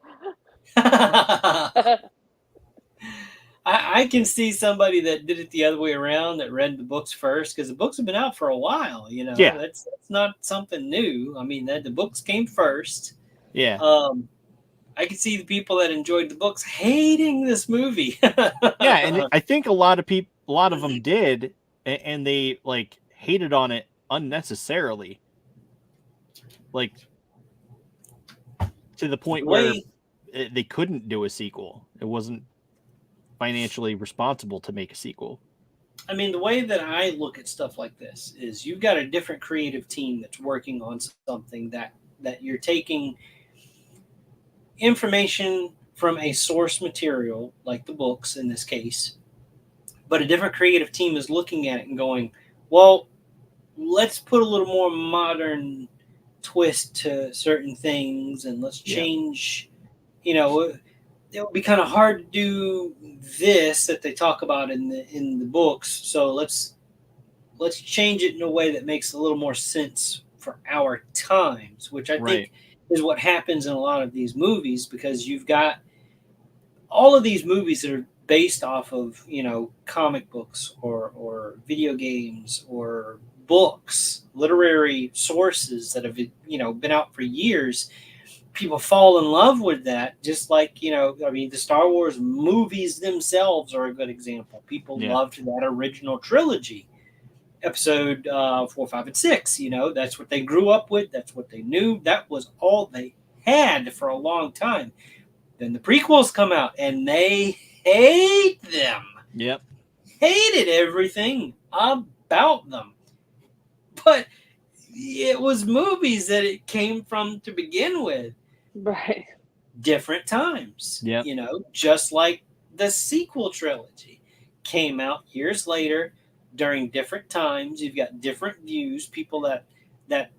I can see somebody that did it the other way around, that read the books first, because the books have been out for a while. You know, that's not something new. I mean, the books came first. Yeah. I can see the people that enjoyed the books hating this movie. Yeah, and I think a lot of them did, and they like hated on it unnecessarily, like to the point where they couldn't do a sequel. It wasn't financially responsible to make a sequel. I mean, the way that I look at stuff like this is you've got a different creative team that's working on something that you're taking information from a source material, like the books in this case, but a different creative team is looking at it and going, well, let's put a little more modern twist to certain things, and let's change, you know, it would be kind of hard to do this that they talk about in the books. So let's change it in a way that makes a little more sense for our times, which I think is what happens in a lot of these movies, because you've got all of these movies that are based off of, you know, comic books or video games or books, literary sources that have, been out for years, people fall in love with that. Just like, the Star Wars movies themselves are a good example. People loved that original trilogy, episode 4, 5, and 6. That's what they grew up with. That's what they knew. That was all they had for a long time. Then the prequels come out and they hate them. Yep. Hated everything about them. But it was movies that it came from to begin with. Right. Different times. Yep. Just like the sequel trilogy came out years later during different times. You've got different views, people that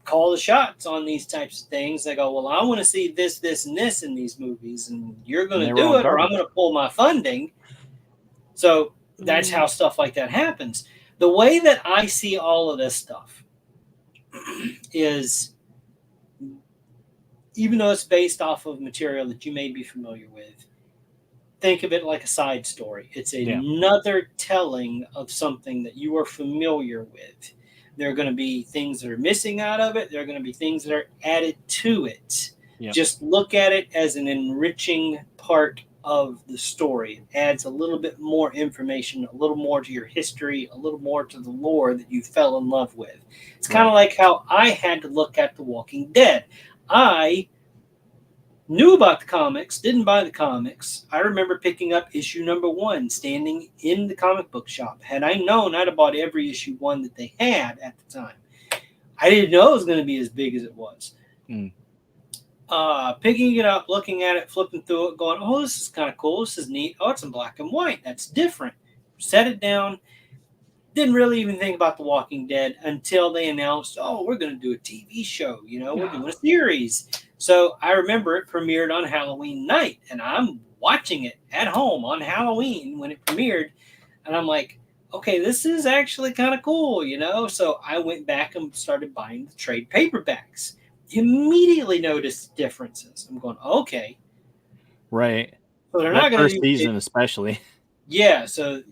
call the shots on these types of things. They go, well, I want to see this, this, and this in these movies, and you're going to do it, or I'm going to pull my funding. So that's how stuff like that happens. The way that I see all of this stuff is, even though it's based off of material that you may be familiar with, think of it like a side story. It's another telling of something that you are familiar with. There are going to be things that are missing out of it. There are going to be things that are added to it. Yep. Just look at it as an enriching part of the story. It adds a little bit more information, a little more to your history, a little more to the lore that you fell in love with. It's kind of like how I had to look at The Walking Dead. I knew about the comics, didn't buy the comics. I remember picking up issue number 1, standing in the comic book shop. Had I known, I'd have bought every issue 1 that they had at the time. I didn't know it was going to be as big as it was. Picking it up, looking at it, flipping through it, going, oh, this is kind of cool. This is neat. Oh, it's in black and white. That's different. Set it down. Didn't really even think about The Walking Dead until they announced, oh, we're going to do a TV show. We're doing a series. So I remember it premiered on Halloween night, and I'm watching it at home on Halloween when it premiered. And I'm like, okay, this is actually kind of cool, So I went back and started buying the trade paperbacks. Immediately noticed differences. I'm going, okay. Right. So they're not going to do season especially. Yeah, so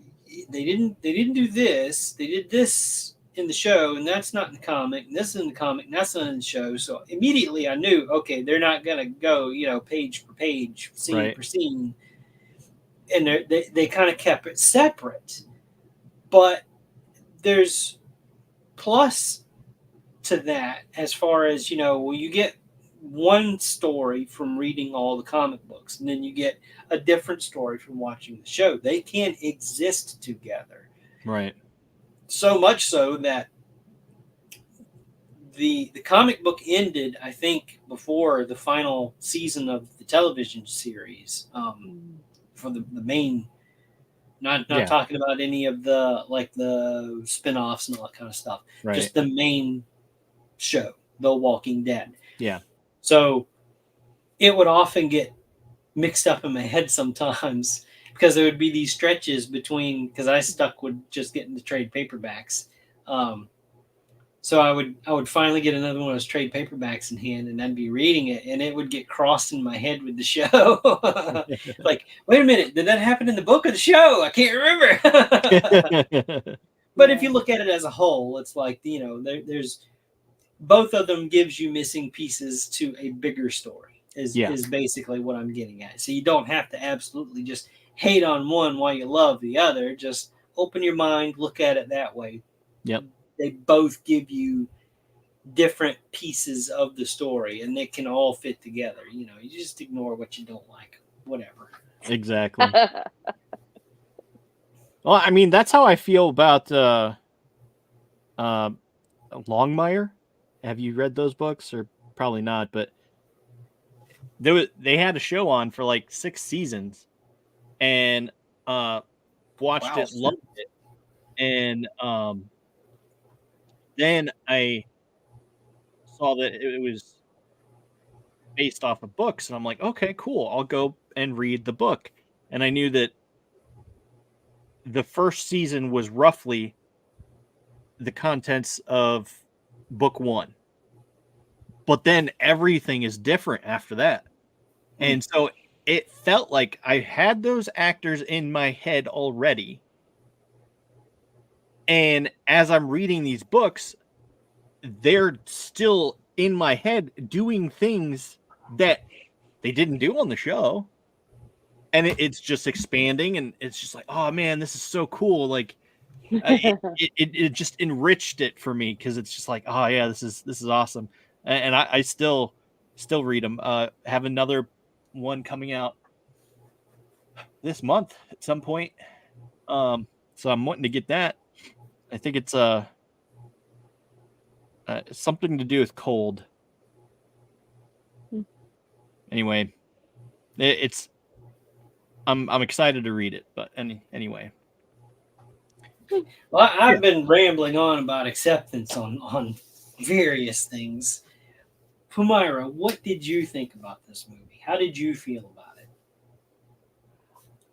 they didn't do this. They did this in the show, and that's not in the comic, and this is in the comic, and that's not in the show. So immediately I knew, okay, they're not going to go, page per page, scene per scene. And they kind of kept it separate. But there's plus to that as far as, you get one story from reading all the comic books, and then you get a different story from watching the show. They can exist together. Right. So much so that the comic book ended, I think, before the final season of the television series, for the main, not talking about any of the spin-offs and all that kind of stuff. Right. Just the main show, The Walking Dead. Yeah. So it would often get mixed up in my head sometimes, because there would be these stretches between, because I stuck with just getting the trade paperbacks. So I would finally get another one of those trade paperbacks in hand, and I'd be reading it, and it would get crossed in my head with the show. Like, wait a minute, did that happen in the book or the show? I can't remember. But if you look at it as a whole, it's like, there's both of them gives you missing pieces to a bigger story is basically what I'm getting at. So you don't have to absolutely just hate on one while you love the other. Just open your mind, look at it that way. Yep. They both give you different pieces of the story, and they can all fit together. You just ignore what you don't like, whatever. Exactly. Well, I mean, that's how I feel about Longmire. Have you read those books? Or probably not, but they had a show on for like 6 seasons, and watched it, loved it, and then I saw that it was based off of books, and I'm like, okay, cool, I'll go and read the book. And I knew that the first season was roughly the contents of book 1, but then everything is different after that. And so it felt like I had those actors in my head already, and as I'm reading these books, they're still in my head doing things that they didn't do on the show. And it's just expanding, and it's just like, oh man, this is so cool. Like, it just enriched it for me, because it's just like, oh yeah, this is awesome. And I still read them. Have another one coming out this month at some point. So I'm wanting to get that. I think it's something to do with cold. Anyway, it's I'm excited to read it, but anyway. Well, I've been rambling on about acceptance on various things. Palmyra, what did you think about this movie? How did you feel about it?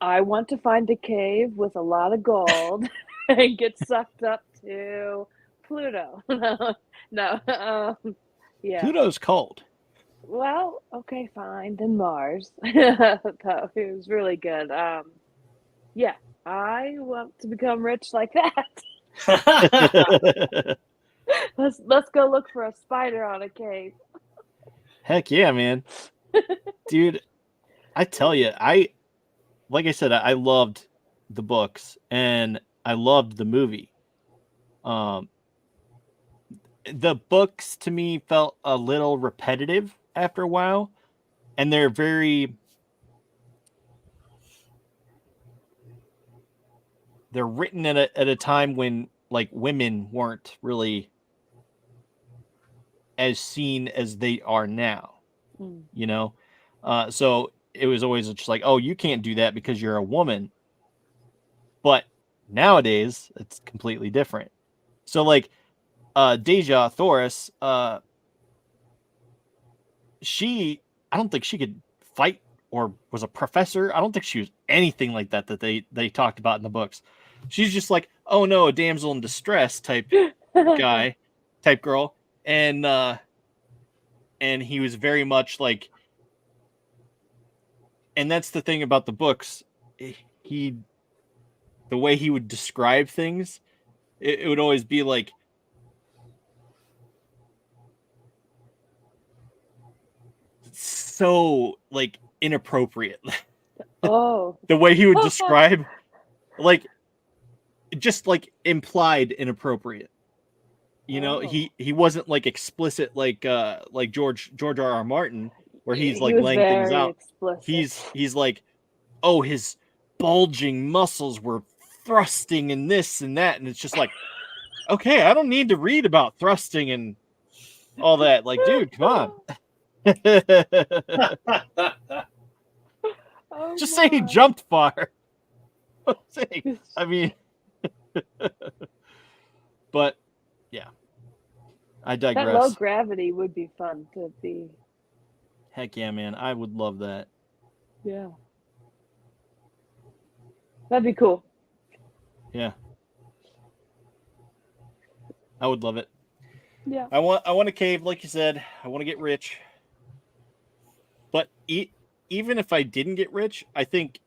I want to find a cave with a lot of gold and get sucked up to Pluto. No, yeah. Pluto's cold. Well, okay, fine. Then Mars. It was really good. Yeah, I want to become rich like that. Let's go look for a spider on a cave. Heck yeah, man. Dude, I tell you, like I said, I loved the books and I loved the movie. The books to me felt a little repetitive after a while, and they're written at a time when like women weren't really as seen as they are now. You know, so it was always just like, oh, you can't do that because you're a woman. But nowadays it's completely different. So like Deja Thoris, I don't think she could fight or was a professor. I don't think she was anything like that they talked about in the books. She's just like, oh no, a damsel in distress type girl. And he was very much like, and that's the thing about the books. The way he would describe things, it would always be like, so like inappropriate. Oh. The way he would describe, like, just like implied inappropriate. You know, he wasn't like explicit like George R.R. Martin, where he's like laying things out. Explicit. He's like, oh, his bulging muscles were thrusting and this and that, and it's just like, okay, I don't need to read about thrusting and all that. Like, dude, come on. Just say he jumped far. I mean, but yeah, I digress. That low gravity would be fun to be. Heck yeah, man. I would love that. Yeah. That'd be cool. Yeah. I would love it. Yeah. I want a cave, like you said. I want to get rich. But even if I didn't get rich, I think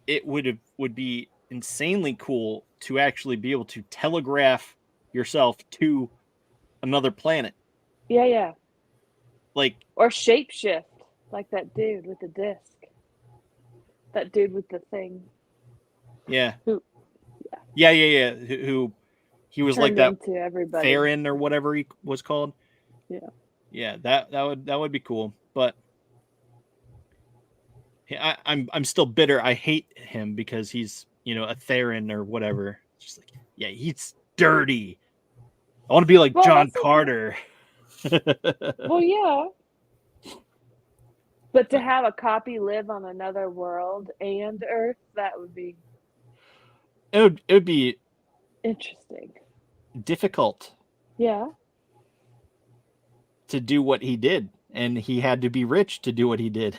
it would be insanely cool to actually be able to telegraph yourself to another planet. Yeah. Like, or shapeshift, like that dude with the disc. That dude with the thing. Yeah. Who he was like that Theron or whatever he was called. Yeah. Yeah, that would be cool. But I'm still bitter. I hate him because he's, a Theron or whatever. It's just like, yeah, he's dirty. I want to be like John Carter. Well, yeah. But to have a copy live on another world and Earth, that would be... It would be... interesting. Difficult. Yeah. To do what he did. And he had to be rich to do what he did.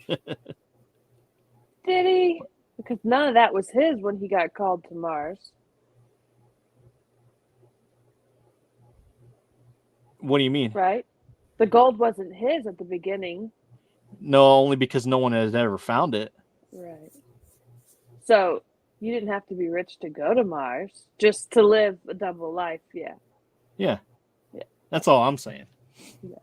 Did he? Because none of that was his when he got called to Mars. What do you mean? Right? The gold wasn't his at the beginning. No, only because no one has ever found it. Right. So you didn't have to be rich to go to Mars, just to live a double life. Yeah. Yeah. That's all I'm saying. Yeah.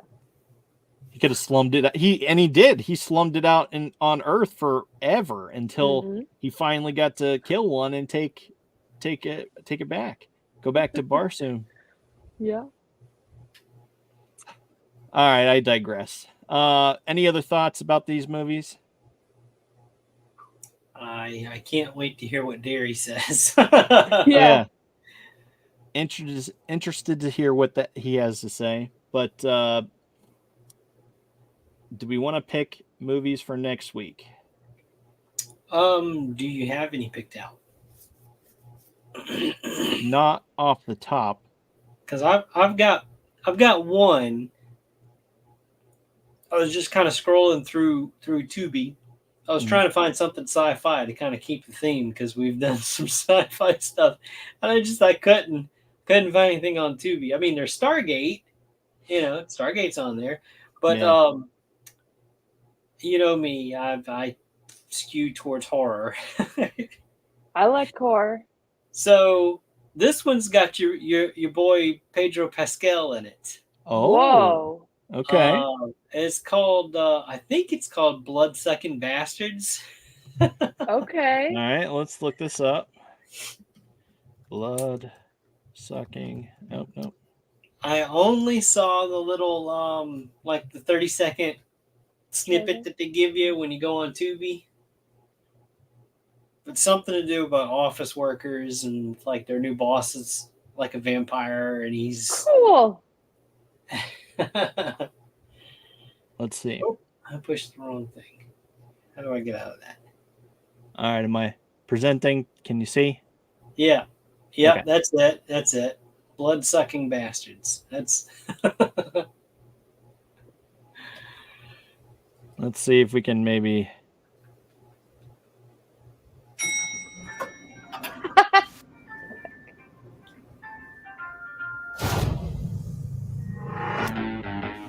He could have slummed it. He did. He slummed it out on Earth forever until he finally got to kill one and take it back. Go back to Barsoom. Yeah. All right, I digress. Any other thoughts about these movies? I can't wait to hear what Derry says. Yeah. Interested to hear what that he has to say. But do we want to pick movies for next week? Do you have any picked out? Not off the top. Because I've got one. I was just kind of scrolling through Tubi. I was trying to find something sci-fi to kind of keep the theme because we've done some sci-fi stuff, and I couldn't find anything on Tubi. I mean, there's Stargate, Stargate's on there, but you know me, I skew towards horror. I like horror. So this one's got your boy Pedro Pascal in it. Oh, whoa! Okay. It's called I think it's called Blood-Sucking Bastards. Okay. All right, let's look this up. Blood sucking. Nope. I only saw the little like the 30-second snippet that they give you when you go on Tubi. It's something to do about office workers and like their new boss is like a vampire and he's Cool. Let's see. Oh, I pushed the wrong thing. How do I get out of that? All right, am I presenting? Can you see? Yeah. Okay. That's it. Blood-Sucking Bastards. That's Let's see if we can maybe.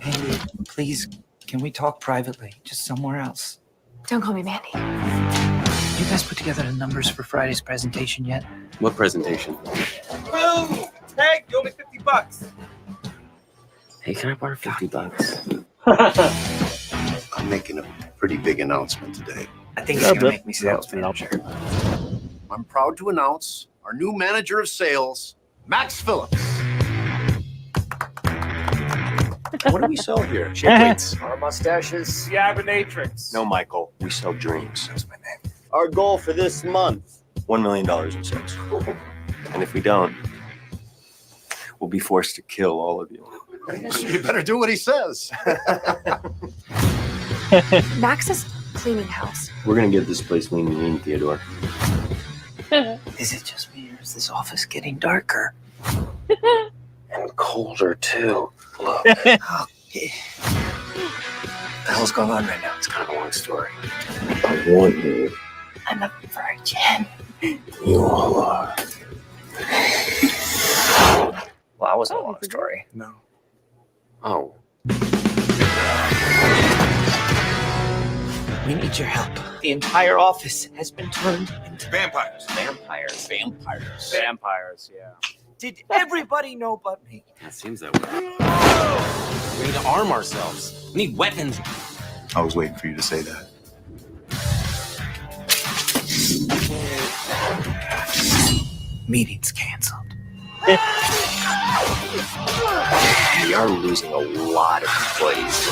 Hey, please, can we talk privately? Just somewhere else. Don't call me Mandy. You guys put together the numbers for Friday's presentation yet? What presentation? Boom! Tag, you owe me $50. Hey, can I borrow $50? I'm making a pretty big announcement today. I think he's gonna make me sales manager. I'm proud to announce our new manager of sales, Max Phillips. What do we sell here? Chicklets. Our mustaches. Yabinatrix. No, Michael. We sell dreams. That's my name. Our goal for this month. $1 million in sales. And if we don't, we'll be forced to kill all of you. You better do what he says. Max is cleaning house. We're gonna get this place lean and mean, Theodore. Is it just me or is this office getting darker? And colder, too. Look. Oh, yeah. What the hell's going on right now? It's kind of a long story. I want you. I'm a virgin. You all are. Well, that wasn't a Oh, long story. No. Oh. We need your help. The entire office has been turned into Vampires. vampires. Vampires, yeah. Did everybody know but me? It seems that way. We need to arm ourselves. We need weapons. I was waiting for you to say that. Meeting's canceled. We are losing a lot of employees.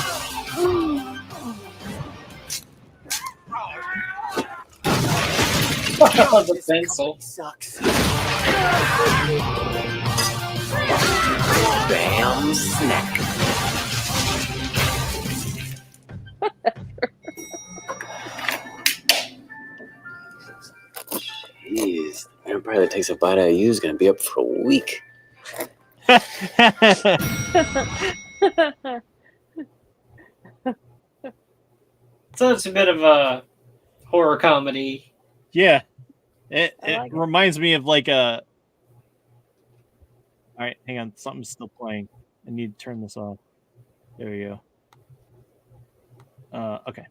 the pencil. Sucks. Bam, snack. Jeez, the vampire that takes a bite out of you is gonna be up for a week. So it's a bit of a horror comedy. Yeah. It like it. reminds me of like a. All right, hang on. Something's still playing. I need to turn this off. There we go. Okay.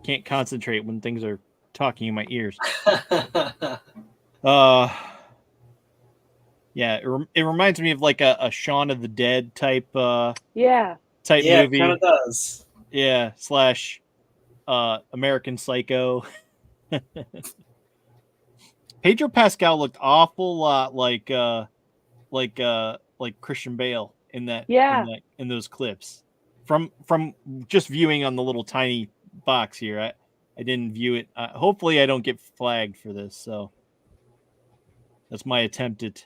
Can't concentrate when things are talking in my ears. Yeah, it reminds me of like a Shaun of the Dead type Yeah. Yeah, it movie. kind of does. Yeah, slash American Psycho. Pedro Pascal looked awful lot like Christian Bale in those clips. From just viewing on the little tiny box here. I didn't view it. Hopefully I don't get flagged for this, so that's my attempt at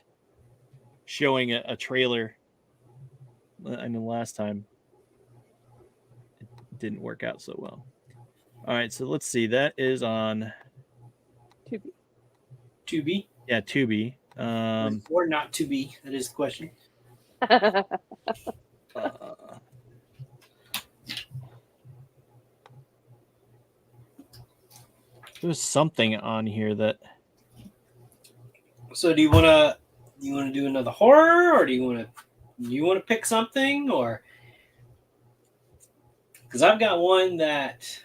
showing a trailer. I know last time it didn't work out so well. All right, so let's see. That is on Tubi. Yeah, Tubi. Or not to be. That is the question. There's something on here that. So do you want to do another horror, or do you want to pick something, or because I've got one that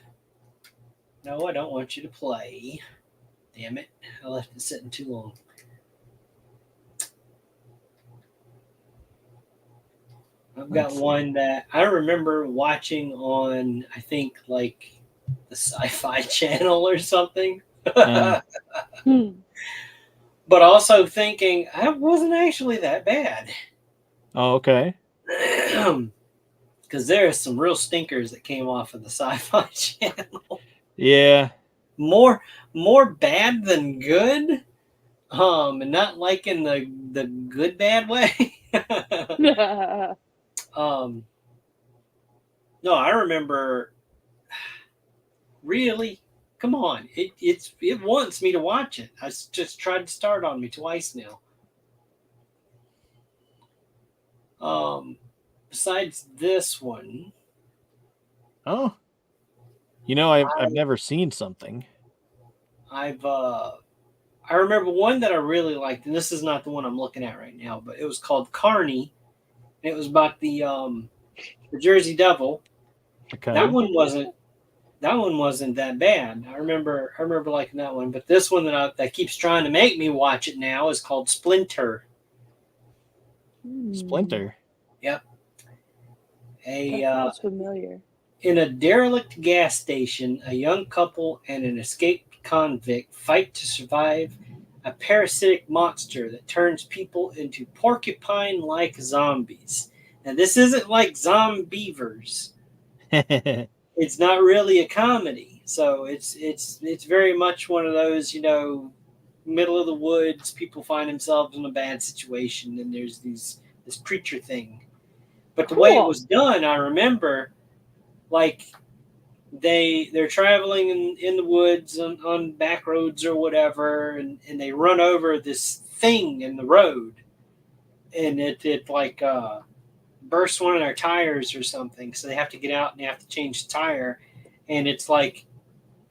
no, I don't want you to play. Damn it! I left it sitting too long. I've got one that I remember watching on, I think, like the Sci-Fi Channel or something. But also thinking, I wasn't actually that bad. Oh, okay. Because there are some real stinkers that came off of the Sci-Fi Channel. Yeah. More bad than good. And not like in the good bad way. No, I remember. Really, come on! It wants me to watch it. I just tried to start on me twice now. Besides this one. Oh. I've never seen something. I remember one that I really liked, and this is not the one I'm looking at right now, but it was called Carney. And it was about the Jersey Devil. Okay. That one wasn't that bad. I remember liking that one, but this one that keeps trying to make me watch it now is called Splinter. Splinter. Yep. That sounds familiar. In a derelict gas station, a young couple and an escaped convict fight to survive a parasitic monster that turns people into porcupine-like zombies. Now, this isn't like Zombievers. It's not really a comedy, so it's very much one of those, middle of the woods. People find themselves in a bad situation, and there's this creature thing. But the way it was done, I remember, like they're traveling in the woods on back roads or whatever, and they run over this thing in the road, and it like bursts one of their tires or something, so they have to get out and they have to change the tire, and it's like,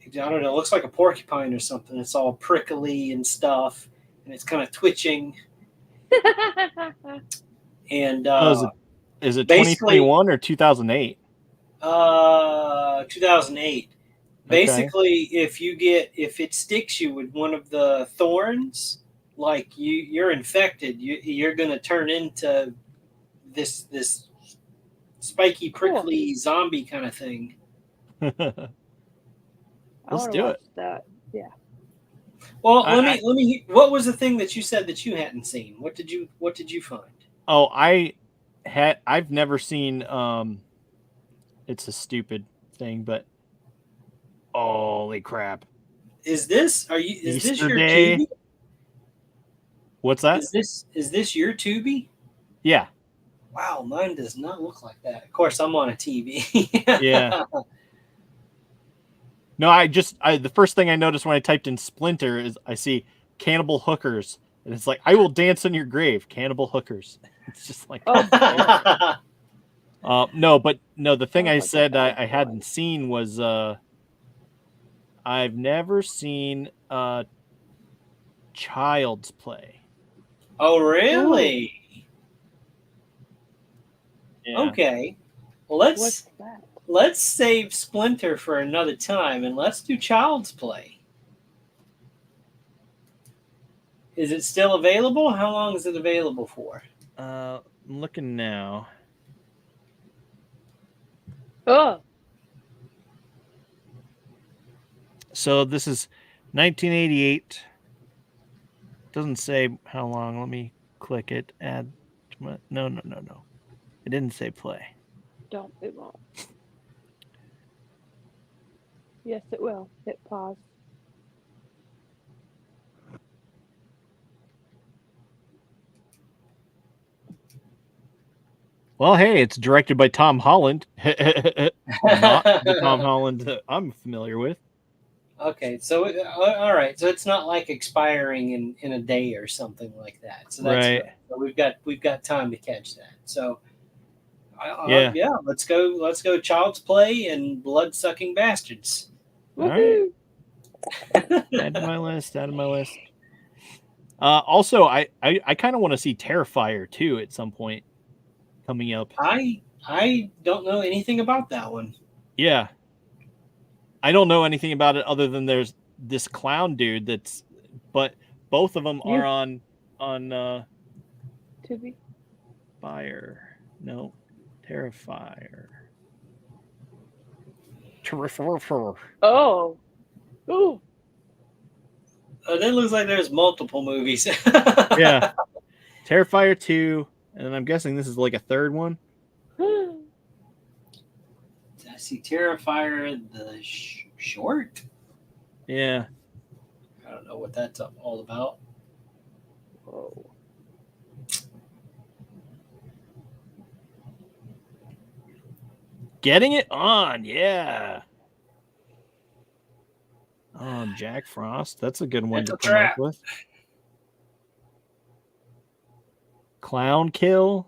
I don't know, it looks like a porcupine or something. It's all prickly and stuff, and it's kind of twitching. And is it 2021 or 2008? 2008. Basically, Okay. if it sticks you with one of the thorns, like you're infected, you're gonna turn into this spiky, prickly zombie kind of thing. Let's do it. That. Yeah. Well, let me. What was the thing that you said that you hadn't seen? What did you find? Oh, I've never seen. It's a stupid thing, but holy crap! Is this your Day. Tubi? What's that? Is this your Tubi? Yeah. Wow, mine does not look like that. Of course, I'm on a TV. Yeah. No, the first thing I noticed when I typed in Splinter is I see cannibal hookers, and it's like, I will dance on your grave, cannibal hookers. It's just like, no, but the thing I said I hadn't seen was I've never seen Child's Play. Oh, really? Yeah. Okay. Well, let's save Splinter for another time, and let's do Child's Play. Is it still available? How long is it available for? I'm looking now. Oh, So this is 1988. Doesn't say how long. Let me click it. Add. No. It didn't say play. don't. It won't. Yes, it will. Hit pause. Well, hey, it's directed by Tom Holland. Not the Tom Holland that I'm familiar with. Okay, so all right, so it's not like expiring in a day or something like that. So that's Right. good. So we've got time to catch that. So Yeah. yeah, let's go. Child's Play and Blood Sucking Bastards. All right. Woohoo! Add to my list. Also, I kind of want to see Terrifier too at some point coming up. I don't know anything about that one. Yeah. I don't know anything about it other than there's this clown dude but both of them are on Tubi. Fire. No. Terrifier. Oh. Ooh. It looks like there's multiple movies. Yeah. Terrifier 2, and I'm guessing this is like a third one. I see Terrifier the short. Yeah. I don't know what that's all about. Whoa. Getting it on, yeah. Oh, Jack Frost. That's a good one It's to a come up trap. with. Clown Kill.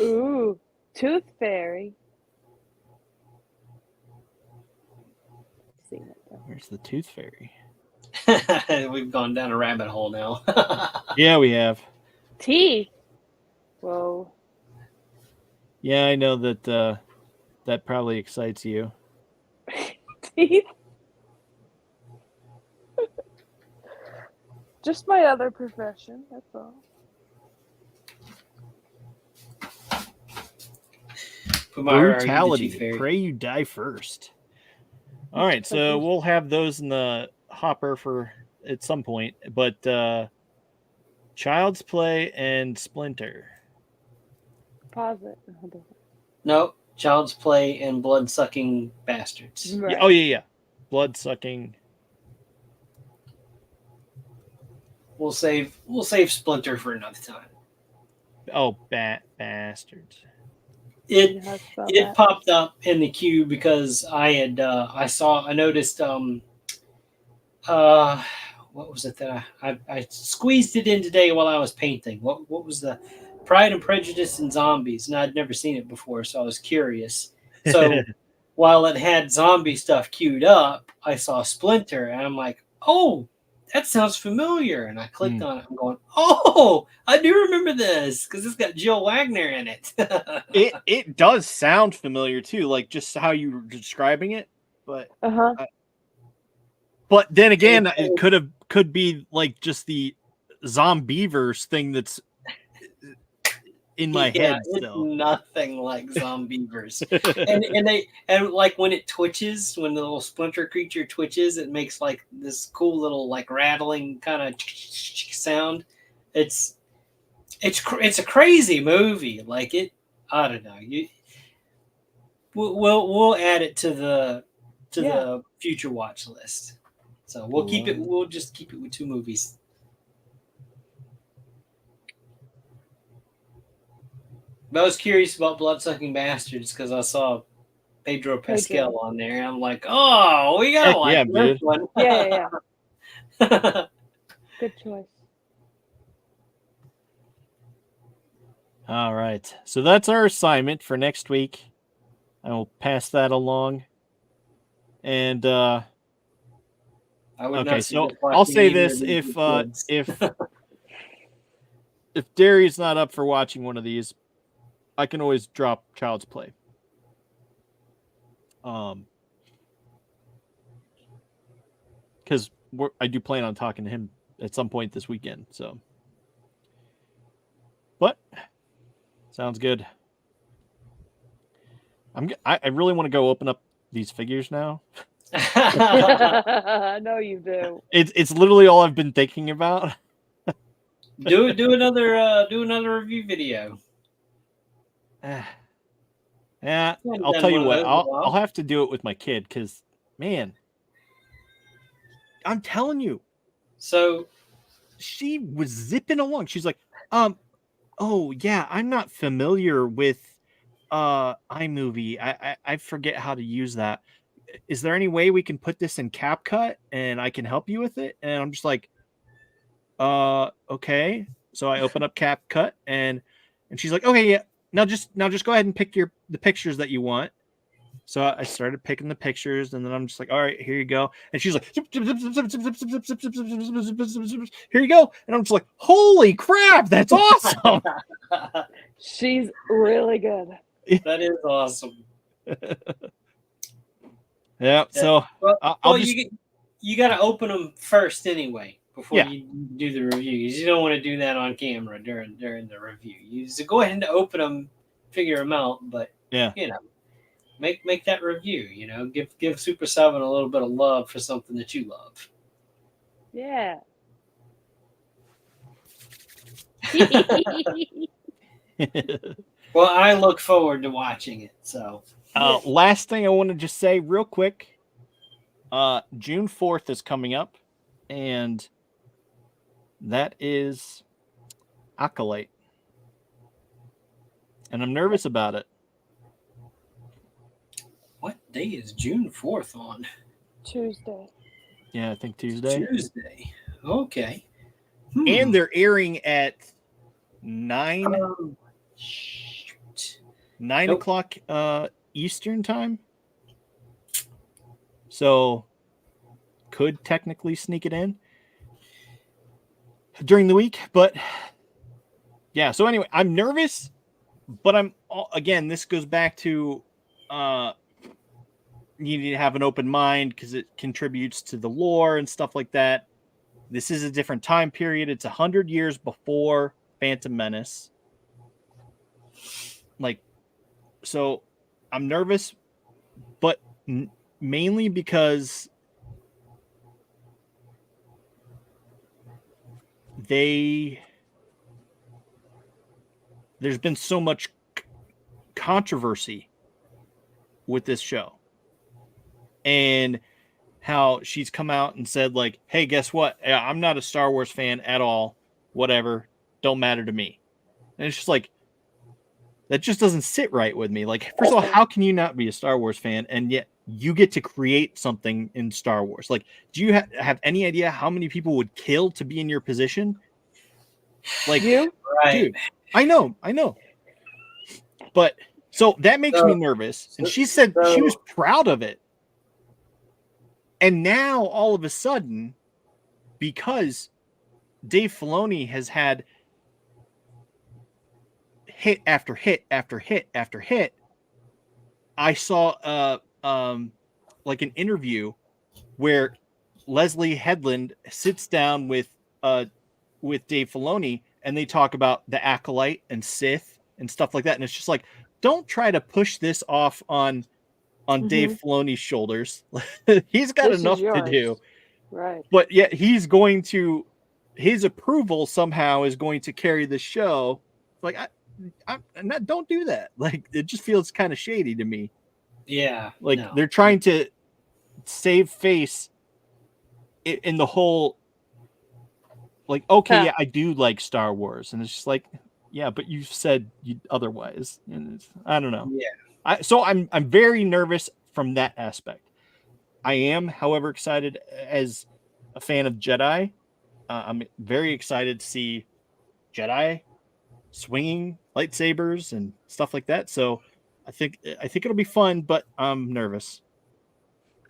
Ooh. Tooth Fairy. Seen it though. Where's the Tooth Fairy? We've gone down a rabbit hole now. Yeah, we have. Teeth. Whoa. Yeah, I know that that probably excites you. Teeth. Just my other profession. That's all. Brutality. Pray you die first. All right, so we'll have those in the hopper for at some point, but Child's Play and Splinter. Pause it. No, Child's Play and Blood Sucking Bastards. Right. Yeah, oh yeah. Blood Sucking. We'll save Splinter for another time. Oh, bastards. It that. popped up in the queue because I noticed what was it that I squeezed it in today while I was painting. What was the Pride and Prejudice and Zombies? And I'd never seen it before, so I was curious. So while it had zombie stuff queued up, I saw Splinter and I'm like, oh, that sounds familiar. And I clicked on it. I'm going, oh, I do remember this because it's got Jill Wagner in it. It does sound familiar too, like just how you were describing it. But but then again, it could be like just the Zombieverse thing that's in my head still. It's nothing like Zombieverse. and like when it twitches, when the little Splinter creature twitches, it makes like this cool little like rattling kind of sound. It's a crazy movie. Like it, I don't know. We'll add it to the future watch list. So we'll keep it. We'll just keep it with 2 movies. But I was curious about Bloodsucking Bastards because I saw Pedro Pascal on there. I'm like, oh, we gotta like this one. Yeah. Good choice. All right. So that's our assignment for next week. I will pass that along. And okay, so I'll say this: if Derry's not up for watching one of these, I can always drop Child's Play. Because I do plan on talking to him at some point this weekend. So, but sounds good. I really want to go open up these figures now. I know you do. It's literally all I've been thinking about. do another review video. Yeah, Haven't I'll done tell you one of what. those in a while. I'll have to do it with my kid because, man, I'm telling you, So she was zipping along. She's like, oh yeah, I'm not familiar with iMovie. I forget how to use that. Is there any way we can put this in CapCut and I can help you with it? And I'm just like, okay. So I open up CapCut and she's like, okay, yeah. Now just go ahead and pick the pictures that you want. So I started picking the pictures, and then I'm just like, all right, here you go. And she's like, here you go. And I'm just like, holy crap, that's awesome. She's really good. that is awesome. Yeah. So Well, you got to open them first anyway before Yeah. you do the reviews. You don't want to do that on camera during the review. You just go ahead and open them, figure them out, but yeah. make that review. Give Super 7 a little bit of love for something that you love. Yeah. Well, I look forward to watching it. So Last thing I want to just say real quick, June 4th is coming up, and that is Acolyte. And I'm nervous about it. what day is June 4th on? Tuesday. Yeah, I think Tuesday. Tuesday. Okay. And they're airing at 9 Nope. o'clock Eastern time. So could technically sneak it in during the week, but yeah. So anyway, I'm nervous, but again, this goes back to you need to have an open mind because it contributes to the lore and stuff like that. This is a different time period. It's 100 years before Phantom Menace. So I'm nervous, but mainly because there's been so much controversy with this show, and how she's come out and said, like, hey, guess what? I'm not a Star Wars fan at all. Whatever. Don't matter to me. And it's just like, that just doesn't sit right with me. Like, first of all, how can you not be a Star Wars fan and yet you get to create something in Star Wars? Like, do you have any idea how many people would kill to be in your position? Like, You? Right. dude, I know. But so that makes me nervous. And she said she was proud of it. And now all of a sudden, because Dave Filoni has had hit after hit after hit after hit, I saw like an interview where Leslie Headland sits down with Dave Filoni and they talk about the Acolyte and Sith and stuff like that. And it's just like, don't try to push this off on Dave Filoni's shoulders. He's got enough to do. Right. But yet he's going to, his approval somehow is going to carry the show. Like, I'm not, don't do that. Like, it just feels kind of shady to me. Yeah. Like, they're trying to save face in the whole, like, okay, yeah, I do like Star Wars. And it's just like, yeah, but you said otherwise. And I don't know. Yeah. So I'm very nervous from that aspect. I am, however, excited as a fan of Jedi. I'm very excited to see Jedi swinging lightsabers and stuff like that. So I think it'll be fun, but I'm nervous.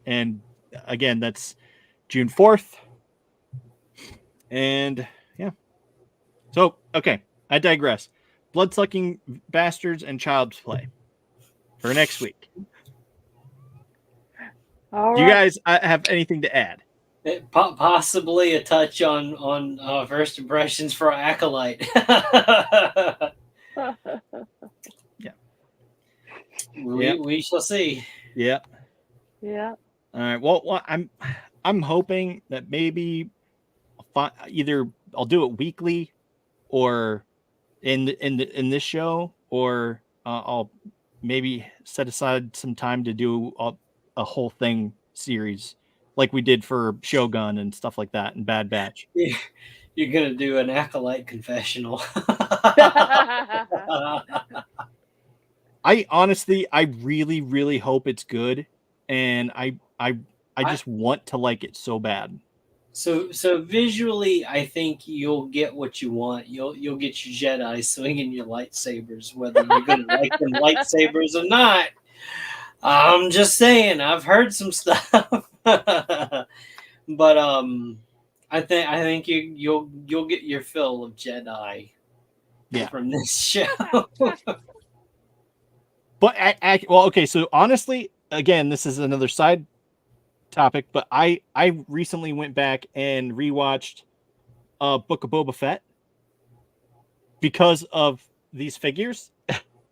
And again, that's June 4th. And yeah. So, okay, I digress. Blood-sucking bastards and Child's Play for next week. All Do you right. guys have anything to add? Possibly a touch on first impressions for Acolyte. Yeah. We shall see. Yeah. Yeah. All right. Well, I'm hoping that maybe either I'll do it weekly, or in this show, or I'll maybe set aside some time to do a whole thing series like we did for Shogun and stuff like that and Bad Batch. You're gonna do an Acolyte confessional. I honestly, I really, really hope it's good, and I just want to like it so bad. So visually, I think you'll get what you want. You'll get your Jedi swinging your lightsabers, whether you're gonna like them lightsabers or not. I'm just saying, I've heard some stuff, but I think you'll get your fill of Jedi, from this show. But well, okay, so honestly, again, this is another side topic, but I recently went back and rewatched Book of Boba Fett because of these figures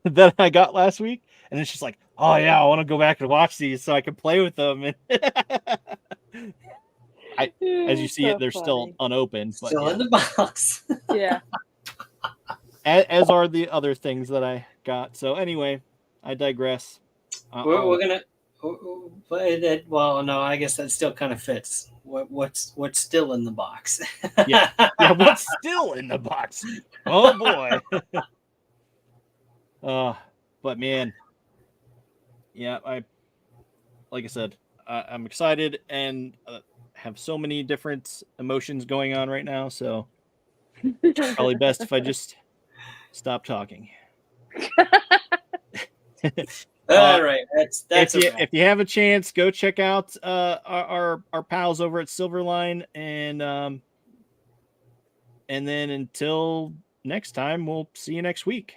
that I got last week, and it's just like, oh yeah, I want to go back and watch these so I can play with them. As you see, they're still unopened, but still in the box. Yeah. As are the other things that I got. So anyway, I digress. We're gonna. Well, no, I guess that still kind of fits. What's still in the box? yeah, what's still in the box? Oh boy. But man, yeah, like I said, I'm excited and have so many different emotions going on right now. So probably best if I just stop talking. All right, that's if you have a chance, go check out our pals over at Silverline, and then until next time, we'll see you next week.